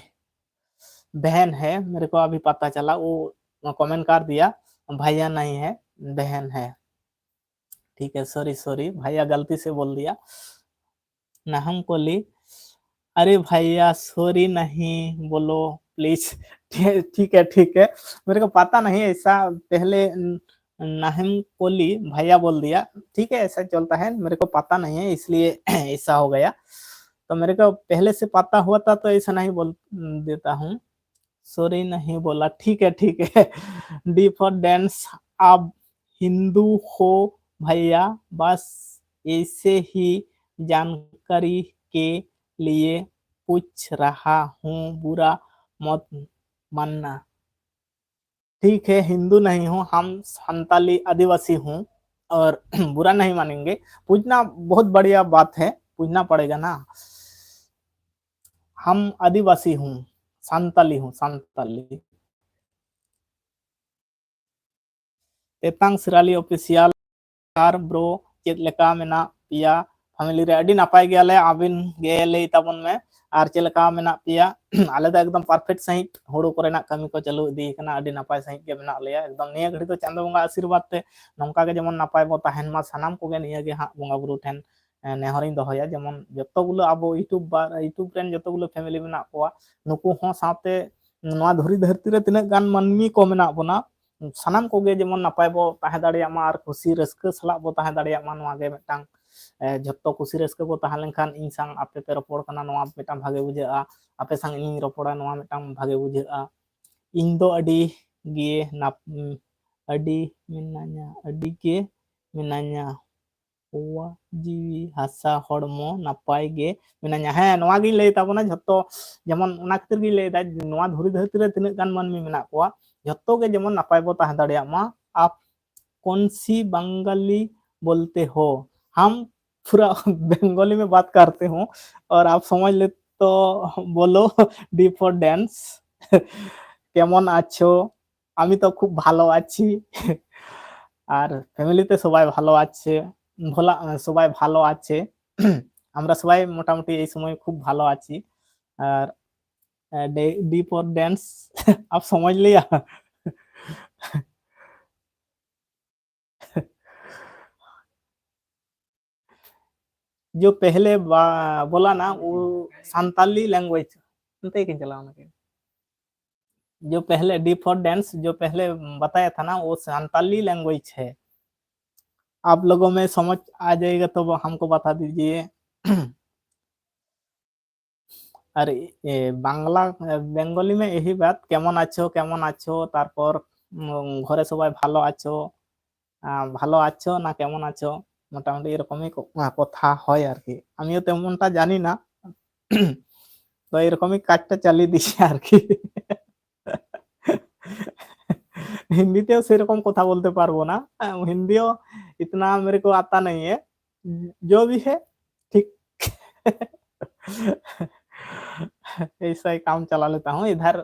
S1: बहन है, मेरे को अभी पता चला, वो कमेंट कर दिया, भैया नहीं है बहन है, ठीक है, सॉरी सॉरी भैया गलती से बोल दिया। नाहम कोली, अरे भैया सॉरी नहीं बोलो प्लीज। ठीक है ठीक है, मेरे को पता नहीं ऐसा, पहले नाहिम कोली भैया बोल दिया, ठीक है ऐसा चलता है, मेरे को पता नहीं है इसलिए ऐसा हो गया। तो मेरे को पहले से पता हुआ था तो ऐसा नहीं बोल देता हूँ, सॉरी नहीं बोला, ठीक है ठीक है। डी फॉर डांस, आप हिंदू हो भैया, बस ऐसे ही जानकारी के लिए पूछ रहा हूँ, बुरा मत मानना। ठीक है, हिंदू नहीं हूँ, हम संताली आदिवासी हूँ, और बुरा नहीं मानेंगे, पूछना बहुत बढ़िया बात है, पूछना पड़ेगा ना। हम आदिवासी हूँ, संताली हूँ, Santali. तेतांग सिराली official car bro, check लेका मेना पिया फैमिली रे अडी नापाय गयाले, आबिन गे लई ताबन में और चेक लेका मेना पिया। आले तो एकदम परफेक्ट सही हुड़ू कोरेना कमी को चालू इदी कना, अडी नापाय सही के मेना लेया, एकदम निया घड़ी तो चांदो बंगा आशीर्वाद ते नंका के जेमन नापाय बो ताहेन मा सानाम को गे निया गे हां बंगा बुरु ठेन नेहरिंग दोहया जेमन जतगुलो आबो यूट्यूब रेन जतगुलो फैमिली मेना कोआ नुकु हों साथे नोआ धुरी धरती रे तिना गान मानमी को मेना बोना सानाम कोगे जेमन नापाय बो ताहे दाड़िया मा आर खुशी रस्क सला बो ताहे दाड़िया मा नोआ गे मिटांग जत्तो खुशी रस्क बो ताहे लेनखान इन संग आपे पे रपोड़ कना नोआ मिटांग भागे बुझेआ आपे संग इन रपोड़ा नोआ मिटांग भागे बुझेआ इन दो अडी गे नाप अडी मिनान्या अडी के मिनान्या ओवा जीवी हासा हड़मो नापाय गे मिनान्या हे नोआ गी लay ताबोना जत्तो जेमन ओना खतिर गी लay दा नोआ धुरी धरती रे तिना गान मानमी मेना कोआ जत्तो गे जेमन नापाय बो ताहे दाड़िया मा आप कौन सी बंगाली बोलते हो हम पूरा बंगाली में बात करते हो और आप समझ ले तो बोलो डी फॉर डांस केमन आछो আমি তো খুব ভালো আছি আর ফ্যামিলিতে সবাই ভালো আছে ভোলা সবাই ভালো আছে আমরা সবাই মোটামুটি এই সময় খুব ভালো আছি আর डी फॉर डांस आप समझ लिया जो पहले बोला ना वो संताली लैंग्वेज चला जो पहले डी फॉर डांस जो पहले बताया था ना वो संताली लैंग्वेज है आप लोगों में समझ आ जाएगा तो हमको बता दीजिए अरे बांग्ला बेंगली में यही बात केमन आछो तारपर घरे सबाई भालो आछो ना केमन आछो मोटामुटी एरकमই কথা হয় আর কি আমিও তেমনটা জানি না তো এরকমই কাজটা চালিয়ে দিছি আর কি हिंदीতেও সেরকম কথা বলতে পারবো না हिंदीও इतना मेरे को आता नहीं है जो भी है ठीक ऐसा ही काम चला लेता हूँ इधर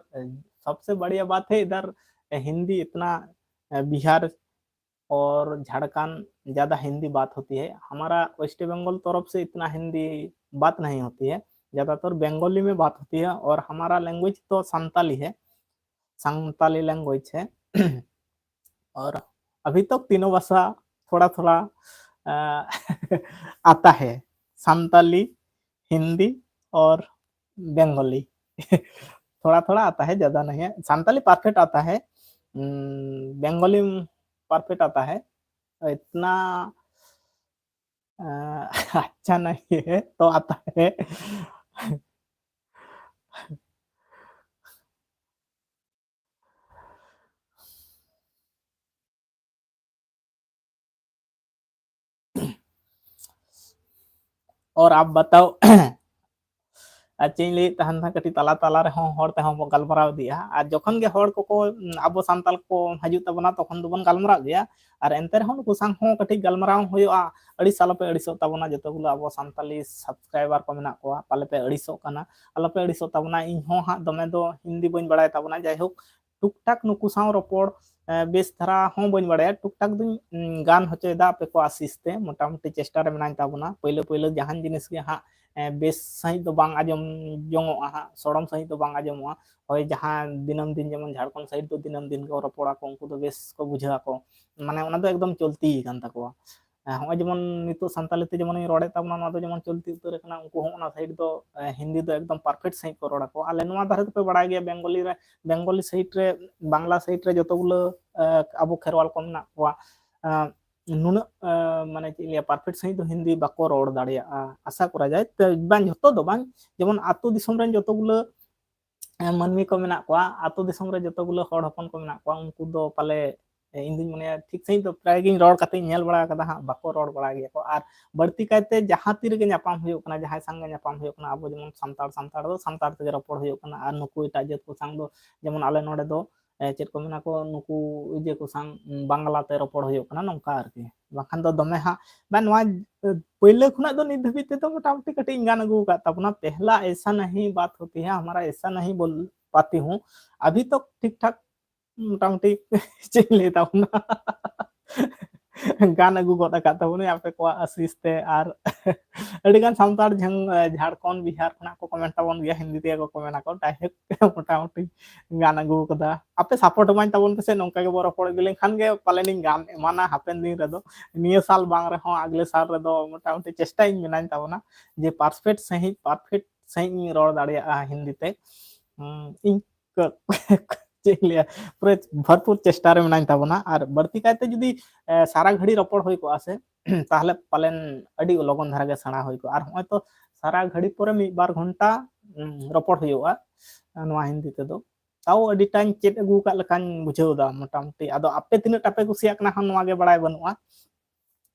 S1: सबसे बढ़िया बात है इधर हिंदी इतना बिहार और झारखंड ज़्यादा हिंदी बात होती है हमारा वेस्ट बंगाल तरफ से इतना हिंदी बात नहीं होती है ज़्यादातर बंगाली में बात होती है और हमारा लैंग्वेज तो संताली लैंग्वेज है और अभी तक तीनों भाषा थोड़ा थोड़ा आता है संताली हिंदी और बंगाली थोड़ा थोड़ा आता है ज़्यादा नहीं है संताली परफेक्ट आता है बंगाली परफेक्ट आता है इतना अच्छा नहीं है तो आता है और आप बताओ चें लई तहन था कटी तला तला रे हर ते हम गलमराव दिया और जखन गे हर को आबो सांताल को हजू तबना तखन दोबन गलमराव दिया और एंते रहो नुकु संग हो कटी गलमराव होयोआ अड़ी साल पे अड़ीसो तबना जतगुलो आबो सांताली सब्सक्राइबर को मेना को पाले पे अड़ीसो कना आलो पे अड़ीसो तबना इन हो हा दमे दो हिंदी बन बड़ाय तबना जाय हो टुक टाक नुकु साव रपोड़ बेस धरा हो बन बड़ाय टुक टाक दुन गान होचेदा पे को आसिस्ते मोटामुटी चेष्टा रे मेना तबना पहिले पहिले जहान जिनिस गे हा बेस सही तो बांग आजम जोंगोआ हा सड़म सही तो बांग आजमोआ होय जहां दिनम दिन जेमन झारखंड साइड तो दिनम दिन को रपोड़ा को उनको तो बेस को बुझा को माने ओना तो एकदम चलती कान तको होय जेमन नितो संताली ते जेमन रोड़े तबना ना तो जेमन चलती उतर कना उनको होना साइड तो हिंदी तो एकदम परफेक्ट सही को रोड़ा को आले नोआ धारे पे बड़ा गया बेंगली साइड रे बांग्ला साइड रे जतगुलो अबो खेरवाल को ना को नुना माने चिलिया परफेक्ट सही तो हिंदी बाको रोड़ दाड़िया आशा करा जाए तो बांग जतो दो बांग जेमन आतो दिसम रेन जतगुलो मानमी को मेना को आतो दिसम रे जतगुलो हड़ हपन को मेना को उनको दो पाले इन दिन माने ठीक सही तो प्राय गिन रोड़ कते नेल बड़ा कदा हा बाको रोड़ बड़ा गया को आर बढ़ती कायते जहां तीर गे न्यापाम होयो कना जहां संग न्यापाम होयो कना अब जेमन संताड़ दो संताड़ ते रपोड़ होयो कना आर नुकु एटा जेत को संग दो जेमन आले नोडे दो चेत को मेना को नुकु इजे को संग बांग्ला ते रपोड़ होयो कना नंका आरकी बाखान दो दमे हा बा नवा पहले खुना दो नित धबी ते तो मोटामुटी कटी गान अगू का अपना पहला ऐसा नहीं बात होती है हमारा ऐसा नहीं बोल पाती हूँ अभी तो ठीक ठाक मोटामुटी चल लेता हूँ ना गान अगू गोदा का तबने आपे को आशीष ते are adegan santar Jharkhand Bihar khona ko comment tabon gya Hindi te ko comment ako direct motamoti gan agu kada ape support main tabon pe se nongka ge boro pore gilen khan ge palening gan emana hapen din redo niya sal bang re ho agle sal redo motamoti chesta ing menain tabona je perfect sahi ror dareya Hindi te ing ᱪᱮᱫ ᱞᱟᱹᱭᱟ ᱯᱩᱨᱟᱹ ᱵᱷᱚᱨᱯᱩᱨ ᱪᱮᱥᱴᱟ ᱨᱮ ᱢᱮᱱᱟᱧ ᱛᱟᱵᱚᱱᱟ ᱟᱨ ᱵᱟᱹᱲᱛᱤ ᱠᱟᱭᱛᱮ ᱡᱩᱫᱤ ᱥᱟᱨᱟ ᱜᱷᱟᱹᱲᱤ ᱨᱚᱯᱚᱲ ᱦᱩᱭ ᱠᱚᱜᱼᱟ ᱥᱮ ᱛᱟᱦᱞᱮ ᱯᱟᱞᱮᱱ ᱟᱹᱰᱤ ᱞᱚᱜᱚᱱ ᱫᱷᱟᱨᱟ ᱜᱮ ᱥᱮᱬᱟ ᱦᱩᱭ ᱠᱚᱜᱼᱟ ᱟᱨ ᱦᱚᱸᱜᱼᱚᱭ ᱛᱚ ᱥᱟᱨᱟ ᱜᱷᱟᱹᱲᱤ ᱯᱚᱨᱮ ᱢᱤᱫ ᱵᱟᱨ ᱜᱷᱚᱱᱴᱟ ᱨᱚᱯᱚᱲ ᱦᱩᱭᱩᱜᱼᱟ ᱱᱚᱣᱟ ᱦᱤন্दी ᱛᱮᱫᱚ ᱛᱟᱣ ᱟᱹᱰᱤᱴᱟᱧ ᱪᱮᱫ ᱟᱹᱜᱩ ᱠᱟᱜ ᱞᱮᱠᱟᱧ ᱵᱩᱡᱷᱟᱹᱣ ᱫᱟ ᱢᱚᱴᱟᱢᱩᱴᱤ ᱟᱫᱚ ᱟᱯᱮ ᱛᱤᱱᱟᱹᱜ ᱴᱟ ᱯᱮ ᱠᱩᱥᱤᱭᱟᱜ ᱠᱟᱱᱟ ᱱᱚᱣᱟ ᱜᱮ ᱵᱟᱲᱟᱭ ᱵᱟᱹᱱᱩᱜᱼᱟ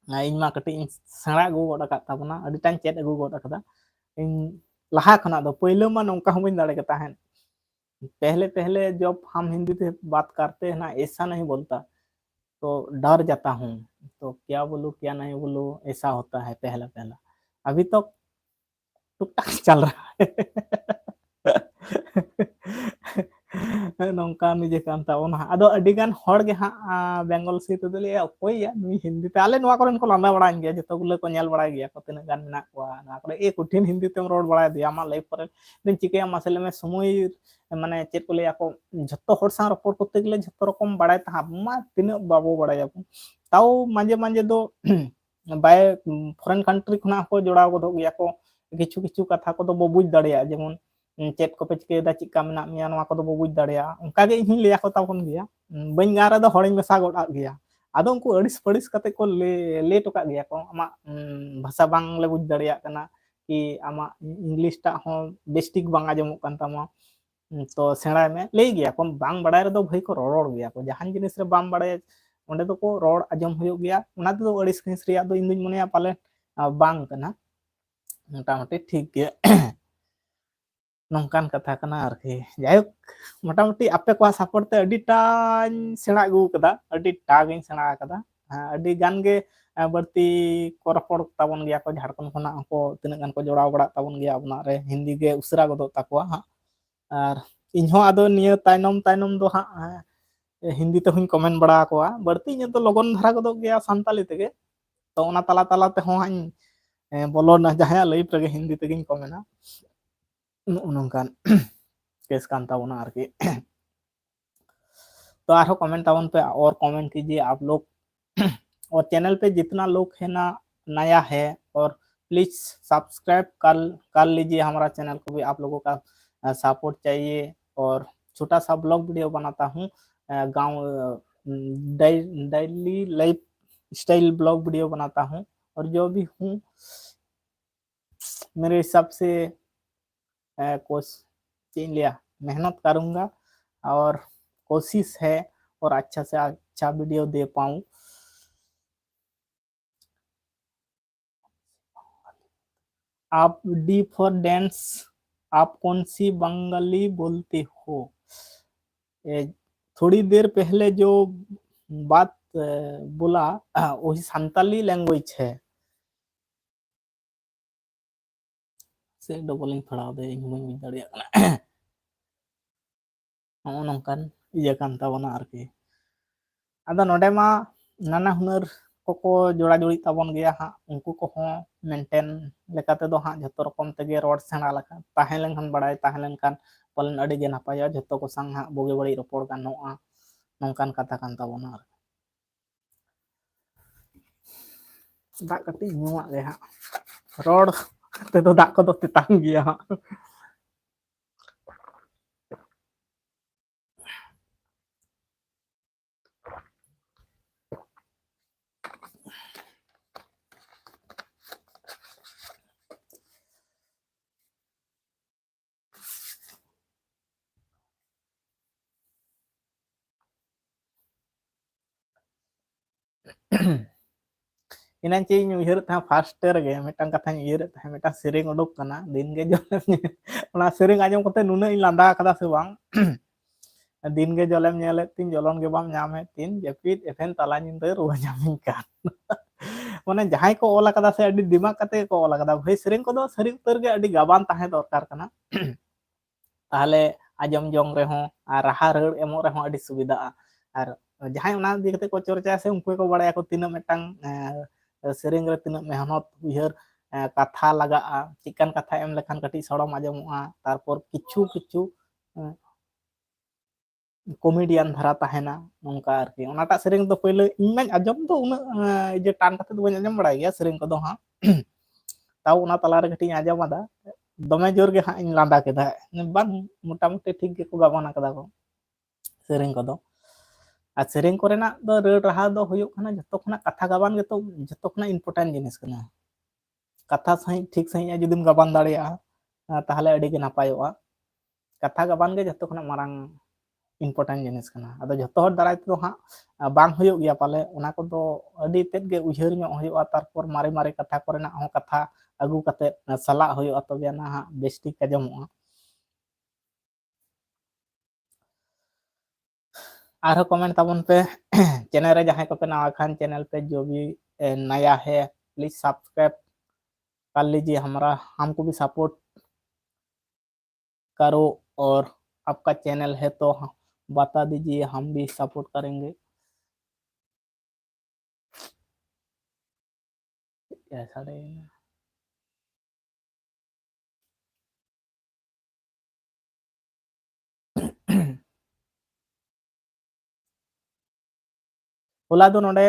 S1: ᱤᱧ ᱢᱟ ᱠᱟᱹᱴᱤᱡ ᱤᱧ ᱥᱮᱬᱟ ᱟᱹᱜᱩ ᱜᱚᱫ ᱟᱠᱟᱫ ᱛᱟᱵᱚᱱᱟ ᱟᱹᱰᱤᱴᱟᱧ ᱪᱮᱫ ᱟᱹᱜᱩ ᱜᱚᱫ ᱟᱠᱟᱫᱟ ᱤᱧ ᱞᱟᱦᱟ ᱠᱷᱚᱱᱟᱜ ᱫᱚ ᱯᱳᱭᱞᱳ मा नौका हूँ दाड़े के ताहन पहले पहले जब हम हिंदी से बात करते हैं ना ऐसा नहीं बोलता तो डर जाता हूँ तो क्या बोलूँ क्या नहीं बोलूँ ऐसा होता है पहला पहला अभी तो टुक टाक चल रहा है नौका निजे कान ताबोना आदो अडिगान हॉड़ गे हाँ बेंगल से तो ले कोई या नुई हिंदी ते आले नोआ कोरेन को लांदा बड़ाइन गया जतो गुलो को नेल बड़ा गया को तिना गान मेना को ना को ए कठिन हिंदी तेम रोड बड़ा दिया मा लाइफ पर दिन चिके मसले में समय माने चेत को ले को जतो हॉड़ सा रिपोर्ट करते गले जतो रकम बड़ाय ता मा तिना बाबू बड़ाय को ताऊ मांजे मांजे दो बाय फॉरेन कंट्री खुना को जोड़ाव को गया को किछु किछु कथा को तो बो बुझ दड़िया जेमन चेत को पे चिकेदा चिका मेना मिया नोआ को तो बो बुझ दड़िया उनका गे इही ले को ताबन गया बइन गा रे दो हॉड़ मेसा गोड आ गया आदो उनको अड़िस पड़िस कते को ले टोका गया को आमा भाषा बांग ले बुझ दड़िया कना कि आमा इंग्लिश टा हो बेस्टिक बांग आजमो कान तामा तो सेणाय में ले गया को बांग बड़ाय रे दो भाई को रोड़ गया को जहान जिनिस रे बाम बड़ाय ओंडे दो को रोड़ आजम हुयो गया ओना दो अड़िस खिस रिया दो इन दिन मनेया पाले बांग कना मोटामुटी ठीक गया नौकान कथा कना आरकी जायक मोटामुटी आपे को सपोर्ट ते अडिटाñ सेणा अगु कदा अडिटा गिन सेणा कदा अडि गान गे बर्ती को रपड़ ताबन गया को झारखंड खना को तिना गान को जोड़ाव बड़ा ताबन गया अपना रे हिंदी गे उसरा गदो ताकवा हा आर इनहो आदो निय ताइनम ताइनम दो हा हिंदी ते हुन कमेंट बड़ा कोआ बर्ती इन तो लगन धरा गदो गया संताली तेगे तो ओना तला तला ते हो हाñ बोलो ना जहां लाइफ रे हिंदी तेगिन कमेना नौकान केस कान ताबोना आरकी तो आरो कमेंट ताबन पे और कमेंट कीजिए आप लोग और चैनल पे जितना लोग है ना नया है और प्लीज सब्सक्राइब कर लीजिए हमारा चैनल को भी आप लोगों का सपोर्ट चाहिए और छोटा सा ब्लॉग वीडियो बनाता हूँ गांव daily life style blog video बनाता हूँ और जो भी हूँ मेरे हिसाब से लिया मेहनत करूंगा और कोशिश है और अच्छा से अच्छा वीडियो दे पाऊं आप डी फॉर डांस आप कौन सी बंगाली बोलते हो थोड़ी देर पहले जो बात बोला वही संताली लैंग्वेज है से डबलिंग फड़ा दे इन मुई दड़िया कना नौकान इया कान ताबोना आरकी आदा नोडे मा नाना हुनर को जोड़ा जोड़ी ताबन गया हाँ उनको को मेंटेन लेकाते दो हाँ जतो रकम तेगे रोड सेणा लका ताहें लेनखान बड़ाय ताहें लेनखान पलन अड़ी गे नापाया जतो को संग हाँ बोगे बड़ी रपोड़ गानोआ नौकान कथा कान ताबोना दा कटी नुआ गे हाँ रोड ते तो दा को तो तेतांग गया हाँ इना चे उयर था फास्ट रे मेटांग कथा उयर था मेटा सेरेंग उडुक कना दिन गे जले ओना सेरेंग आजम कते नुना इ लांदा कदा से बांग दिन गे जलेम नेले तीन जलन गे बाम नामे तीन जपित एफेन तला निंदे रुवा जामिन का माने जहां को ओला कदा से अडी दिमाग कते को ओला कदा भाई सेरेंग को दो सरी उतर गे अडी गाबान ताहे दरकार कना ताहले आजम जंग रे हो आ राहा रड़ एमो रे हो अडी सुविधा और जहां ओना दिखते को चर्चा से उनको को बड़ाया को तीन मेटांग सेरेंग रे तीन मेहनत उयर ᱠᱟᱛᱷᱟ ᱞᱟᱜᱟᱜᱼᱟ, ᱪᱮᱫᱠᱟᱱ ᱠᱟᱛᱷᱟ ᱮᱢ ᱞᱮᱠᱷᱟᱱ ᱠᱟᱹᱴᱤᱡ ᱥᱚᱲᱚᱢ ᱟᱸᱡᱚᱢᱚᱜᱼᱟ, ᱛᱟᱨᱯᱚᱨ ᱠᱤᱪᱷᱩ ᱠᱤᱪᱷᱩ ᱠᱚᱢᱮᱰᱤᱭᱟᱱ ᱫᱷᱟᱨᱟ ᱛᱟᱦᱮᱱᱟ ᱱᱚᱝᱠᱟ ᱟᱨᱠᱤ ᱚᱱᱟᱴᱟᱜ ᱥᱮᱨᱮᱧ ᱫᱚ ᱯᱳᱭᱞᱳ ᱤᱧ ᱢᱟᱧ ᱟᱸᱡᱚᱢ ᱫᱚ ᱩᱱᱟᱹᱜ ᱤᱭᱟᱹ ᱴᱟᱱ ᱠᱟᱛᱮ ᱫᱚ ᱵᱟᱹᱧ ᱟᱸᱡᱚᱢ ᱵᱟᱲᱟᱭ ᱜᱮᱭᱟ ᱥᱮᱨᱮᱧ ᱠᱚᱫᱚ ᱦᱟᱸᱜ ᱛᱟᱣ ᱚᱱᱟ ᱛᱟᱞᱟᱨᱮ ᱠᱟᱹᱴᱤᱡ ᱤᱧ ᱟᱸᱡᱚᱢ ᱟᱫᱟ ᱫᱚᱢᱮ ᱡᱳᱨ ᱜᱮ ᱦᱟᱸᱜ ᱤᱧ ᱞᱟᱸᱫᱟ ᱠᱮᱫᱟ ᱵᱟᱝ ᱢᱚᱴᱟᱢᱩᱴᱤ ᱴᱷᱤᱠ ᱜᱮᱠᱚ ᱜᱟᱵᱟᱱ ᱟᱠᱟᱫᱟ ᱠᱚ ᱥᱮᱨᱮᱧ ᱠᱚᱫᱚ ᱟᱨ ᱥᱮᱨᱮᱧ ᱠᱚᱨᱮᱱᱟᱜ ᱫᱚ ᱨᱟᱹᱲ ᱨᱟᱦᱟ ᱫᱚ ᱦᱩᱭᱩᱜ ᱠᱟᱱᱟ ᱡᱚᱛᱚ ᱠᱷᱚᱱᱟᱜ ᱠᱟᱛᱷᱟ ᱜᱟᱵᱟᱱ ᱜᱮᱛᱚ ᱡᱚᱛᱚ ᱠᱷᱚᱱᱟᱜ ᱤম্ᱯᱚᱨᱴᱮᱱᱴ ᱡᱤᱱᱤᱥ ᱠᱟᱱᱟ ᱠᱟᱛᱷᱟ ᱥᱟᱺᱦᱤᱡ ᱴᱷᱤᱠ ᱥᱟᱺᱦᱤᱡ ᱡᱩᱫᱤᱢ ᱜᱟᱵᱟᱱ ᱫᱟᱲᱮᱭᱟᱜᱼᱟ ᱛᱟᱦᱚᱞᱮ ᱟᱹᱰᱤ ᱜᱮ ᱱᱟᱯᱟᱭᱚᱜᱼᱟ ᱠᱟᱛᱷᱟ ᱜᱟᱵᱟᱱ ᱜᱮ ᱡᱚᱛᱚ ᱠᱷᱚᱱᱟᱜ ᱢᱟᱨᱟᱝ ᱤম্ᱯᱚᱨᱴᱮᱱᱴ ᱡᱤᱱᱤस ᱠᱟᱱᱟ ᱟᱫᱚ ᱡᱚᱛᱚ ᱦᱚᱲ ᱫᱟᱨᱟᱭ ᱛᱮᱫᱚ ᱦᱟᱸᱜ ᱵᱟᱝ ᱦᱩᱭᱩᱜ ᱜᱮᱭᱟ ᱯᱟᱞᱮ ᱚᱱᱟ ᱠᱚᱫᱚ ᱟᱹᱰᱤ ᱛᱮᱫ ᱜᱮ ᱩᱭᱦᱟᱹᱨ ᱧᱚᱜ ᱦᱩᱭᱩᱜᱼᱟ ᱛᱟᱨᱯᱚᱨ ᱢᱟᱨᱮ ᱢᱟᱨᱮ ᱠᱟᱛᱷᱟ ᱠᱚᱨᱮᱱᱟᱜ ᱦᱚᱸ ᱠᱟᱛᱷᱟ ᱟᱹᱜᱩ ᱠᱟᱛᱮᱫ ᱥᱟᱞᱟᱜ ᱦᱩᱭᱩᱜᱼᱟ ᱛᱚᱵᱮ ᱟᱱᱟ ᱦᱟᱸᱜ ᱵᱮᱥᱴᱷᱤᱠ ᱟᱸᱡᱚᱢᱚᱜᱼᱟ आरो कमेंट ताबन पे चैनल रे जहां को पे नवा खान चैनल पे जो भी नया है प्लीज सब्सक्राइब कर लीजिए हमारा हमको भी सपोर्ट करो और आपका चैनल है तो बता दीजिए हम भी सपोर्ट करेंगे ऐसा नहीं होला दो नोडे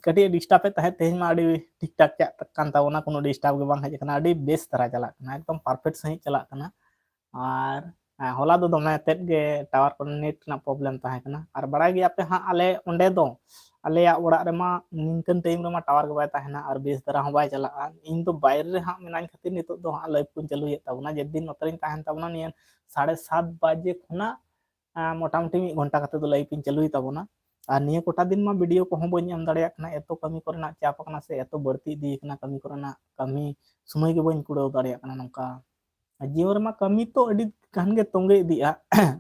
S1: कटी डिस्टर्ब तहे तेज मा अड़ी ठीक ठाक चाक कान ताबोना कोनो डिस्टर्ब के बांग हज कना अड़ी बेस तरह चला कना एकदम परफेक्ट सही चला कना और होला दो दमे तेज गे टावर को नेट ना प्रॉब्लम तहे कना और बड़ाई गया पे हां आले ओंडे दो आले या ओड़ा रे मा निंकन टाइम रे मा टावर के बाय तहेना और बेस तरह हो बाय चला इन तो बाहर रे हां मिनान खातिर नितो दो हां लाइव को चालू ये ताबोना जे दिन नतरिन तहन ताबोना नियन 7:30 बजे खुना मोटामुटी 1 घंटा खातिर दो लाइव इन चालू ताबोना और निये कोटा दिन मा वीडियो को बन एम दाड़ा एतो कमी करना चाप करना से एतो बढ़ती दी करना कमी करना कमी समय के बन कुड़ाव दाड़ा नौका जीवन मा कमी तो अड़ी गान गे तोंगे इदिया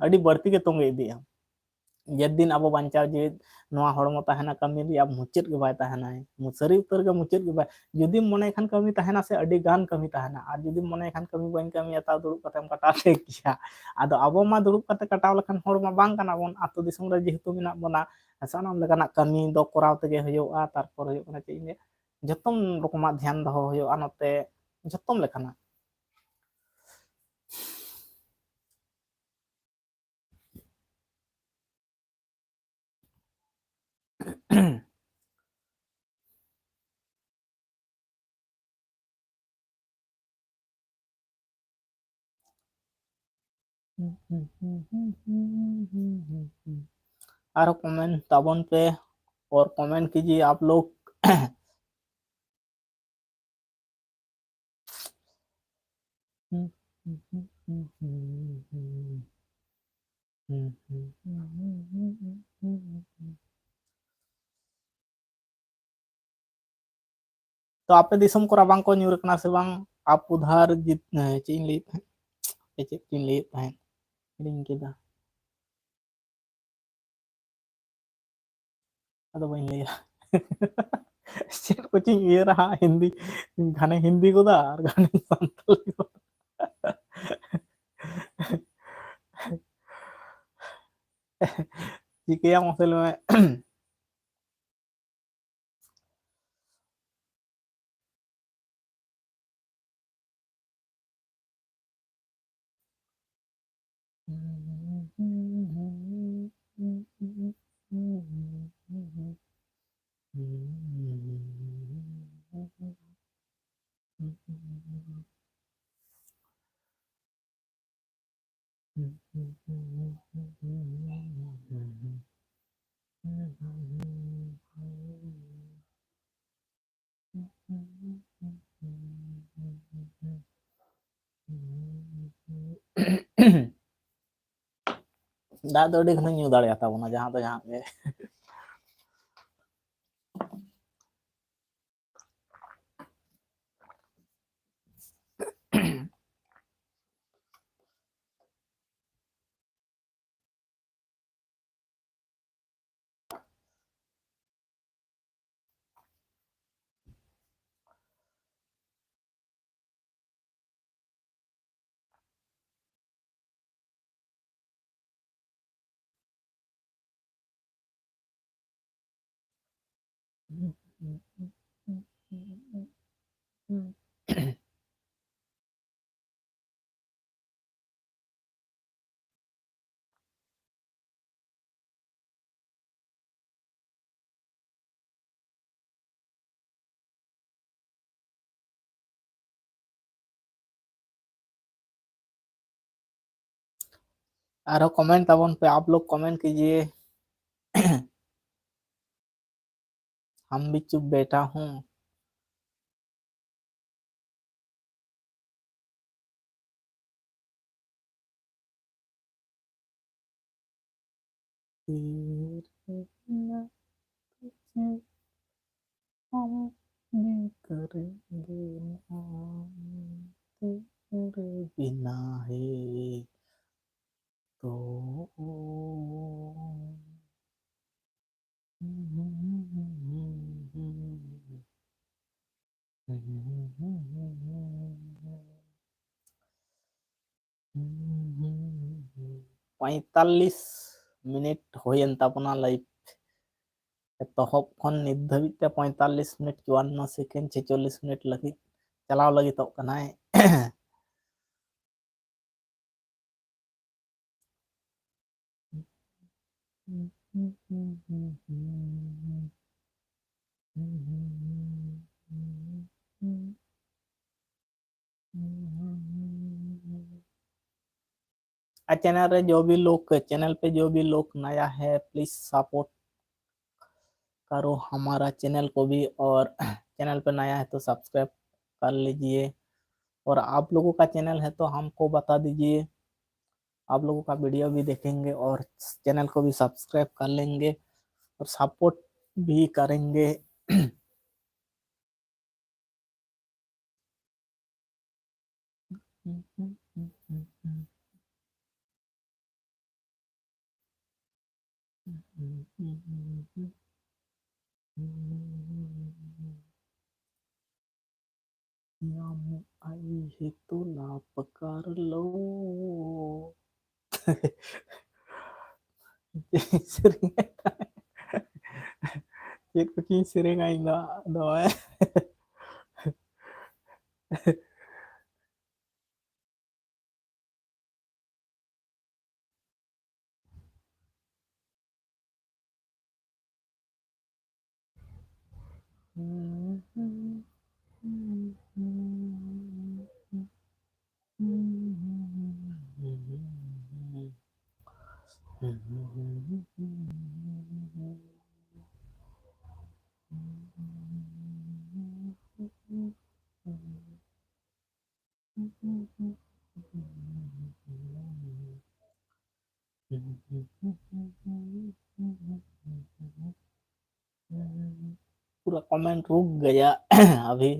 S1: अड़ी बढ़ती के तोंगे इदिया जद दिन अब बांचा जे नवा हड़मो तहना कमी रि अब मुचेत के बाय तहना मुसरी उतर के मुचेत के बाय जुदी मने खान कमी तहना से अड़ी गान कमी तहना और जुदी मने खान कमी बन कमी ता दुड़ुब कतेम कटा से किया आदो अब मा दुड़ुब कते कटाव लखन हड़ मा बांग कना बोन आतो दिसम रे जेहेतु मेना बना सानाम लेकाना कमी दो कराव तेगे हुयोआ तारपर हुयो कना चे जतम रकमा ध्यान दहो हुयोआ नते जतम लेकाना और कमेंट ताबन पे और कमेंट कीजिए आप लोग तो आपे दिसम को राबांग को न्यूर कना से बांग आप उधार जित चीन ली चीन ली लिंक केदा अदो बइन लिया चेट कोचिंग ये रहा हिंदी घाने हिंदी को दा और घाने संतल को चिकिया मसल में दा दो अड़ी घन ᱧᱩ ᱫᱟᱲᱮᱭᱟ ᱛᱟᱵᱚᱱᱟ ᱡᱟᱦᱟᱸ ᱫᱚ ᱡᱟᱦᱟᱸ ᱜᱮ आरो कमेंट ताबन पे, आप लोग कमेंट कीजिए। हम भी चुप बैठा हूँ। हम भी करेंगे ना, तेरे बिना है तो। पैंतालीस मिनिट हुएन तापना लाइव एतहब खन नित धाबिज ते 45 मिनट 54 सेकेंड 46 मिनट लगी चलाव लगी तो कनाय। चैनल रे जो भी लोग, चैनल पे जो भी लोग नया है प्लीज सपोर्ट करो हमारा चैनल को भी, और चैनल पे नया है तो सब्सक्राइब कर लीजिए, और आप लोगों का चैनल है तो हमको बता दीजिए, आप लोगों का वीडियो भी देखेंगे और चैनल को भी सब्सक्राइब कर लेंगे और सपोर्ट भी करेंगे। आई है तो ना पकार लो। Check cooking sering ainda doa. पूरा कमेंट रुक गया अभी।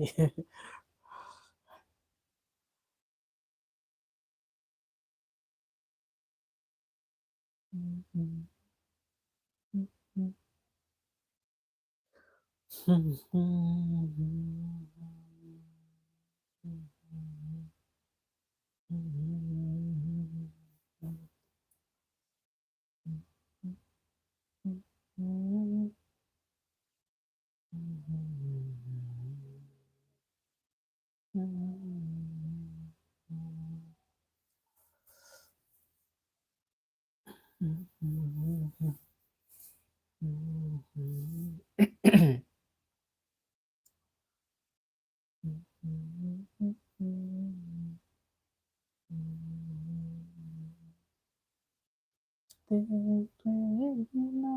S1: तेरे बिना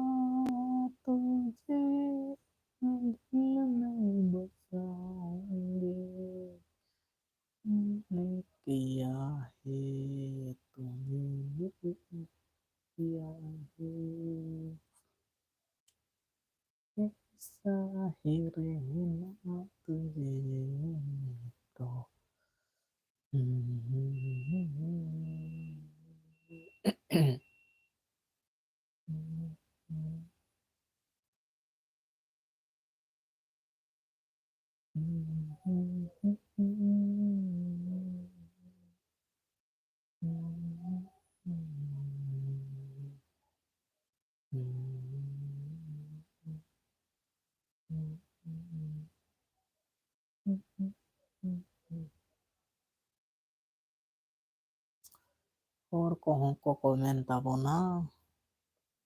S1: तुझे दिल में बसाऊंगे, तूने किया है, तूने किया है, ऐसा ही रहना तुझे तो। और कहूँ को कमेंट ताबो ना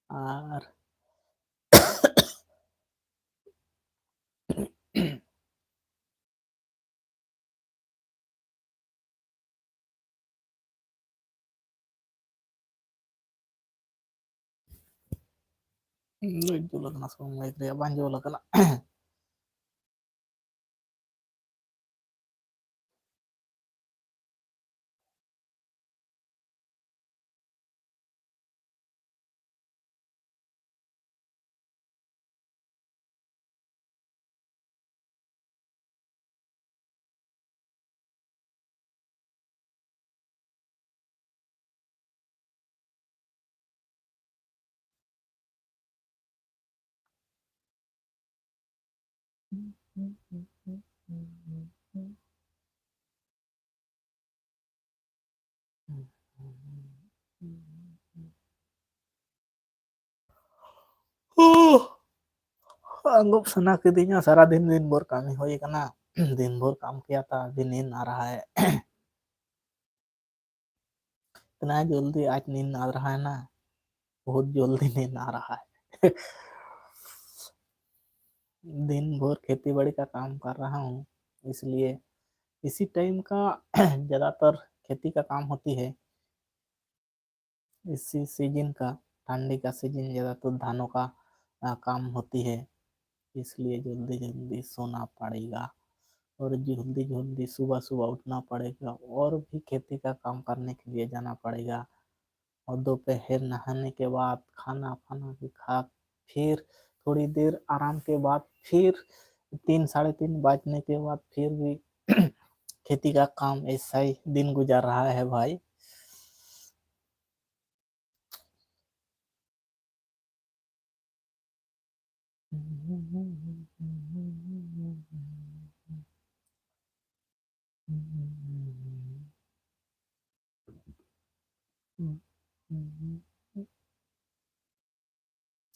S1: আর Jual kena semua baik dia banjol kena. Anggap sana kitinya सारा दिन दिन भर kami हुई करना दिन भर काम किया था अभी नींद आ रहा है इतना जल्दी आज नींद आ रहा है ना बहुत जल्दी नींद आ रहा है दिन भर खेती बाड़ी का काम कर रहा हूँ इसलिए इसी टाइम का ज़्यादातर खेती का काम होती है इसी सीजन का ठंडी का सीजन ज़्यादातर धानों का काम होती है इसलिए जल्दी जल्दी सोना पड़ेगा और जल्दी जल्दी सुबह सुबह उठना पड़ेगा और भी खेती का काम करने के लिए जाना पड़ेगा और दोपहर नहाने के बाद खाना खाना भी खा फिर थोड़ी देर आराम के बाद फिर 3 साढ़े 3 बजने के बाद फिर भी खेती का काम ऐसा ही दिन गुजार रहा है भाई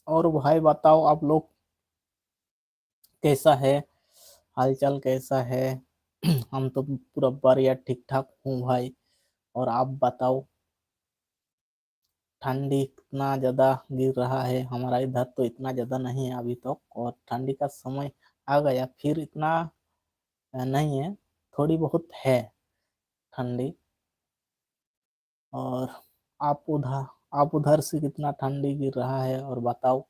S1: और भाई बताओ आप लोग कैसा है हालचाल कैसा है हम तो पूरा बढ़िया ठीक ठाक हूँ भाई और आप बताओ ठंडी इतना ज़्यादा गिर रहा है हमारा इधर तो इतना ज़्यादा नहीं है अभी तक और ठंडी का समय आ गया फिर इतना नहीं है थोड़ी बहुत है ठंडी और आप उधर से कितना ठंडी गिर रहा है और बताओ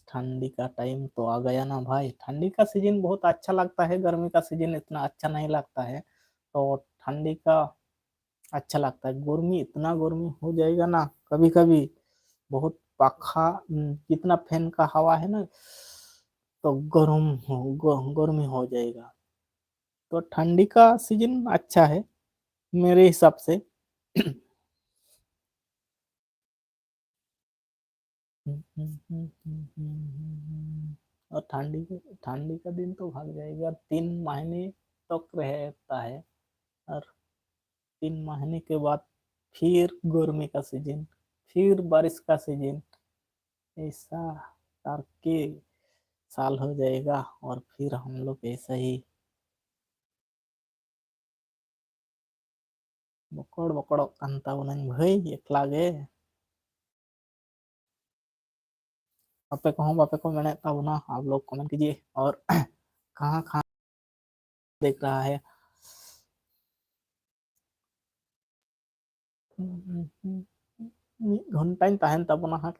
S1: ठंडी का टाइम तो आ गया ना भाई ठंडी का सीजन बहुत अच्छा लगता है गर्मी का सीजन इतना अच्छा नहीं लगता है तो ठंडी का अच्छा लगता है गर्मी इतना गर्मी हो जाएगा ना कभी कभी बहुत पंखा जितना फैन का हवा है ना तो गर्मी हो जाएगा तो ठंडी का सीजन अच्छा है मेरे हिसाब से और ठंडी का दिन तो भाग जाएगा 3 महीने तक रहता है और 3 महीने के बाद फिर गर्मी का सीजन फिर बारिश का सीजन ऐसा करके साल हो जाएगा और फिर हम लोग ऐसा ही बकड़ बकड़ कांता उन्हें भाई एकला गे आपे को मैंने तब ना आप लोग कमेंट कीजिए और कहाँ कहाँ देख रहा है घंटाइन tahan tabona ha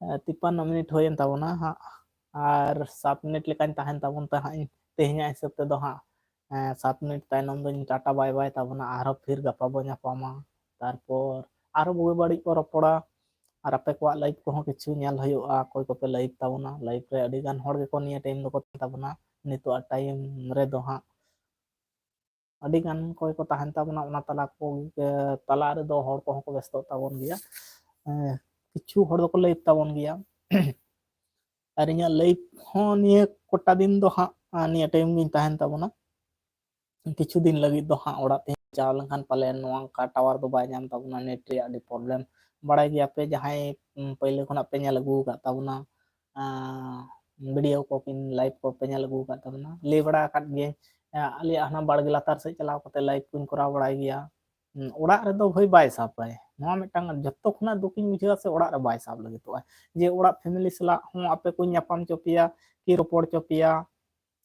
S1: 53 मिनट हुए tabona ha और 7 मिनट लेकिन tahan tabon ता तेहኛ हिसाब ते दो हा 7 मिनट तायनम दो टाटा बाय बाय tabona आरो फिर गपा बो ᱧᱟᱯᱟᱢᱟ तारपर आरो बुगे बाड़ी को रपड़ा और आपे को लाइव को किछु ᱧᱮᱞ हुआ कोई को पे लाइव tabona लाइव रे अडी गान हर गेको निया टाइम दो को tabona नितो टाइम रे दो हा अडी गान कोई को tahan tabona ona tala ko tala रे दो हर को व्यस्त tabon गया किछु हर दो को लाइव tabon गया और ᱤᱧᱟᱹᱜ ᱞᱟᱹᱭᱤᱵ ᱦᱚᱸ ᱱᱤᱭᱟᱹ ᱠᱚᱴᱟ ᱫᱤᱱ ᱫᱚ ᱦᱟᱸᱜ ᱱᱤᱭᱟᱹ ᱴᱟᱭᱤᱢ ᱜᱤᱧ ᱛᱟᱦᱮᱱ ᱛᱟᱵᱚᱱᱟ ᱠᱤᱪᱷᱩ ᱫᱤᱱ ᱞᱟᱹᱜᱤᱫ ᱫᱚ ᱦᱟᱸᱜ ᱚᱲᱟᱜ ᱛᱮ ᱪᱟᱣ ᱞᱮᱱᱠᱷᱟᱱ ᱯᱟᱞᱮ ᱱᱚᱣᱟ ᱚᱱᱠᱟ ᱴᱟᱣᱟᱨ ᱫᱚ ᱵᱟᱭ ᱧᱟᱢ ᱛᱟᱵᱚᱱᱟ ᱱᱮᱴ ᱨᱮᱭᱟᱜ ᱟᱹᱰᱤ ᱯᱨᱚᱵᱞᱮᱢ ᱵᱟᱲᱟᱭ ᱜᱮᱭᱟᱯᱮ ᱡᱟᱦᱟᱸᱭ ᱯᱳᱭᱞᱳ ᱠᱷᱚᱱᱟᱜ ᱯᱮ ᱧᱮᱞ ᱟᱹᱜᱩ ᱟᱠᱟᱫ ᱛᱟᱵᱚᱱᱟ वीडियो को लाइव को पे ᱧᱮᱞ ᱟᱹᱜᱩ ᱟᱠᱟᱫ ᱛᱟᱵᱚᱱᱟ ᱞᱟᱹᱭ ᱵᱟᱲᱟ ᱟᱠᱟᱫ ᱜᱤᱭᱟᱹᱧ ᱟᱞᱮᱭᱟᱜ ᱦᱟᱱᱟ ᱵᱟᱲᱜᱮ ᱞᱟᱛᱟᱨ ᱥᱮᱫ ᱪᱟᱞᱟᱣ ᱠᱟᱛᱮ ᱞᱟइव ᱠᱚᱧ ᱠᱚᱨᱟᱣ ᱵᱟᱲᱟᱭ ᱜᱮᱭᱟ ᱚᱲᱟᱜ ᱨᱮᱫᱚ ᱵᱷᱟᱹᱭ ᱵᱟᱭ ᱥᱟᱵᱟᱭ ᱱᱚᱣᱟ ᱢᱤᱫᱴᱟᱝ ᱡᱚᱛᱚ ᱠᱷᱚᱱᱟᱜ ᱫᱩᱠᱤᱧ ᱵᱩᱡᱷᱟᱹᱣᱟ ᱥᱮ ᱚᱲᱟᱜ ᱨᱮ ᱵᱟᱭ ᱥᱟᱵ ᱞᱟᱹᱜᱤᱫᱚᱜᱼᱟ ᱡᱮ ᱚᱲᱟᱜ ᱯᱷᱮᱢᱤᱞᱤ ᱥᱟᱞᱟᱜ ᱦᱚᱸ ᱟᱯᱮ ᱠᱚᱧ ᱧᱟᱯᱟᱢ ᱪᱚ ᱯᱮᱭᱟ कि रोपड़ चो पिया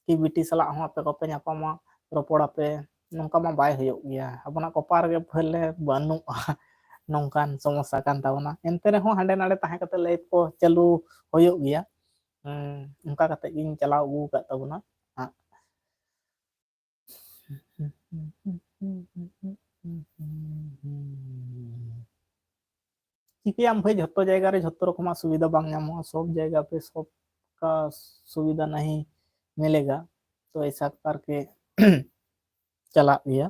S1: कि बिटी सलाह हूँ आपे को नापामा रोपड़ा पे नौका मा बाय हुई गया अपना कपार के फैले बनूआ नौकान समस्या कान ताबोना एनते रहो हांडे नाडे ताहे कते लाइफ को चालू होयो गया उनका कते गिन चलाव अगू का ताबोना चिकियाम भाई झत्तो जायगा रे झत्तो रकमा सुविधा बांग ᱧᱟᱢᱚᱜᱼᱟ सब जगह पे सब का सुविधा नहीं मिलेगा तो ऐसा करके चला गया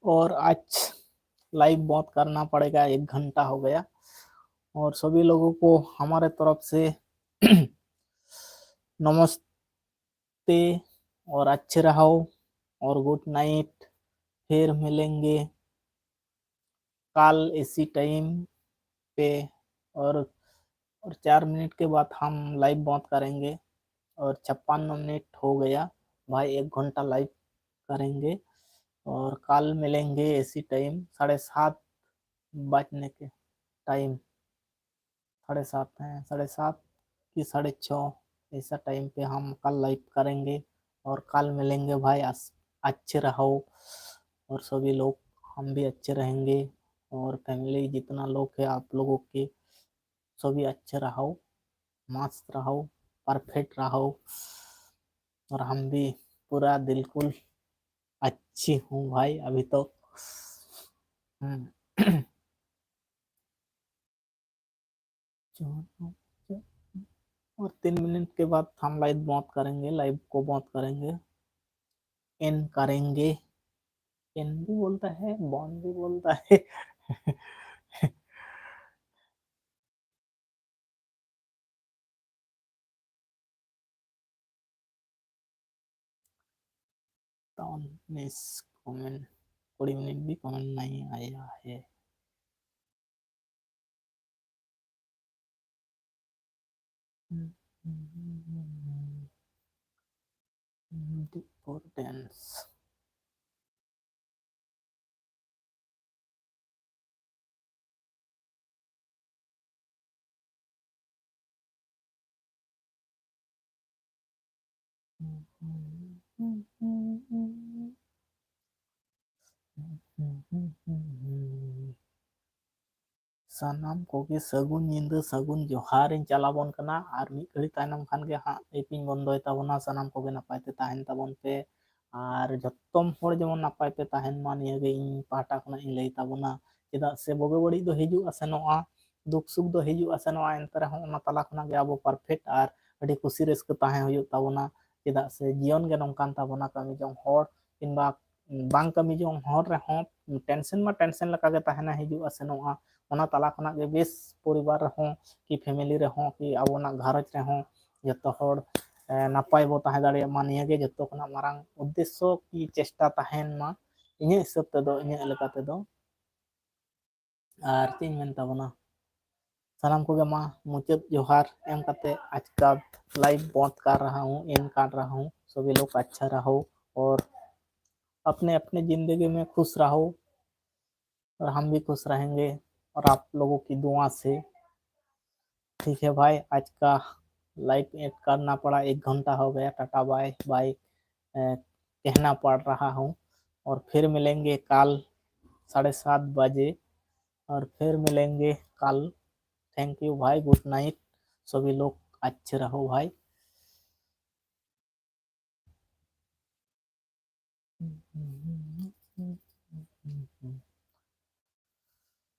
S1: और आज लाइव बहुत करना पड़ेगा 1 घंटा हो गया और सभी लोगों को हमारे तरफ से नमस्ते और अच्छे रहो और गुड नाइट फिर मिलेंगे कल इसी टाइम पे और 4 मिनट के बाद हम लाइव बंद करेंगे और 56 मिनट हो गया भाई 1 घंटा लाइव करेंगे और कल मिलेंगे इसी टाइम 7:30 बजने के टाइम 7:30 है 7:30 कि 6:30 ऐसा टाइम पे हम कल लाइव करेंगे और कल मिलेंगे भाई अच्छे रहो और सभी लोग हम भी अच्छे रहेंगे और फैमिली जितना लोग है आप लोगों के सभी अच्छे रहो मस्त रहो परफेक्ट रहो और हम भी पूरा बिल्कुल अच्छी हूँ भाई अभी तो और 3 मिनट के बाद हम लाइव बंद करेंगे लाइव को बंद करेंगे एन करेंगे एन भी बोलता है बॉन्ड भी बोलता है कमेंट 20 मिनट भी कमेंट नहीं आया है डिपोर्टेंस सानाम कोगे सगुन निंदा सगुन जोहार इन चलाबोन कना और मिद घड़ी तायनम खान के हाँ एपिंग बंदोय ताबोना सानाम कोगे नपाय ते ताहेन ताबोन पे और जत्तम होड़ जेमन नपाय पे ताहेन मा निया गे इन पाटा खना इन लई ताबोना चेदा से बोगे बड़ी दो हिजु आसेनोआ दुख सुख दो हिजु आसेनोआ एंतरे हों ओना तला खना गे आबो परफेक्ट और अडी खुशी रस्क ताहे हुयु ताबोना चेदा से जीवन गे नोंकान ताबोना कमी जों होड़ किनबा बांग कमी जों होड़ रे हों टेंशन मा टेंशन लका गे ताहेना हिजु आसेनोआ ओना तला खना के बेस परिवार रहो कि फैमिली रहो कि आबोना घरज रहो जतो होड़ नापाय बो ताहे दाड़े मा निया गे जतो खना मारांग उद्देश्य की चेष्टा ताहेन मा इने हिसाब ते दो इने लेका ते दो और तीन मेन ताबोना सानाम को मा मुचाद जोहार एम कते आज का लाइव बंद कर रहा हूँ इन कर रहा हूँ सभी लोग अच्छा रहो और अपने अपने जिंदगी में खुश रहो और हम भी खुश रहेंगे और आप लोगों की दुआ से ठीक है भाई आज का लाइव एड करना पड़ा 1 घंटा हो गया टाटा बाय बाय कहना पड़ रहा हूँ और फिर मिलेंगे कल 7:30 बजे और फिर मिलेंगे कल थैंक यू भाई गुड नाइट सभी लोग अच्छे रहो भाई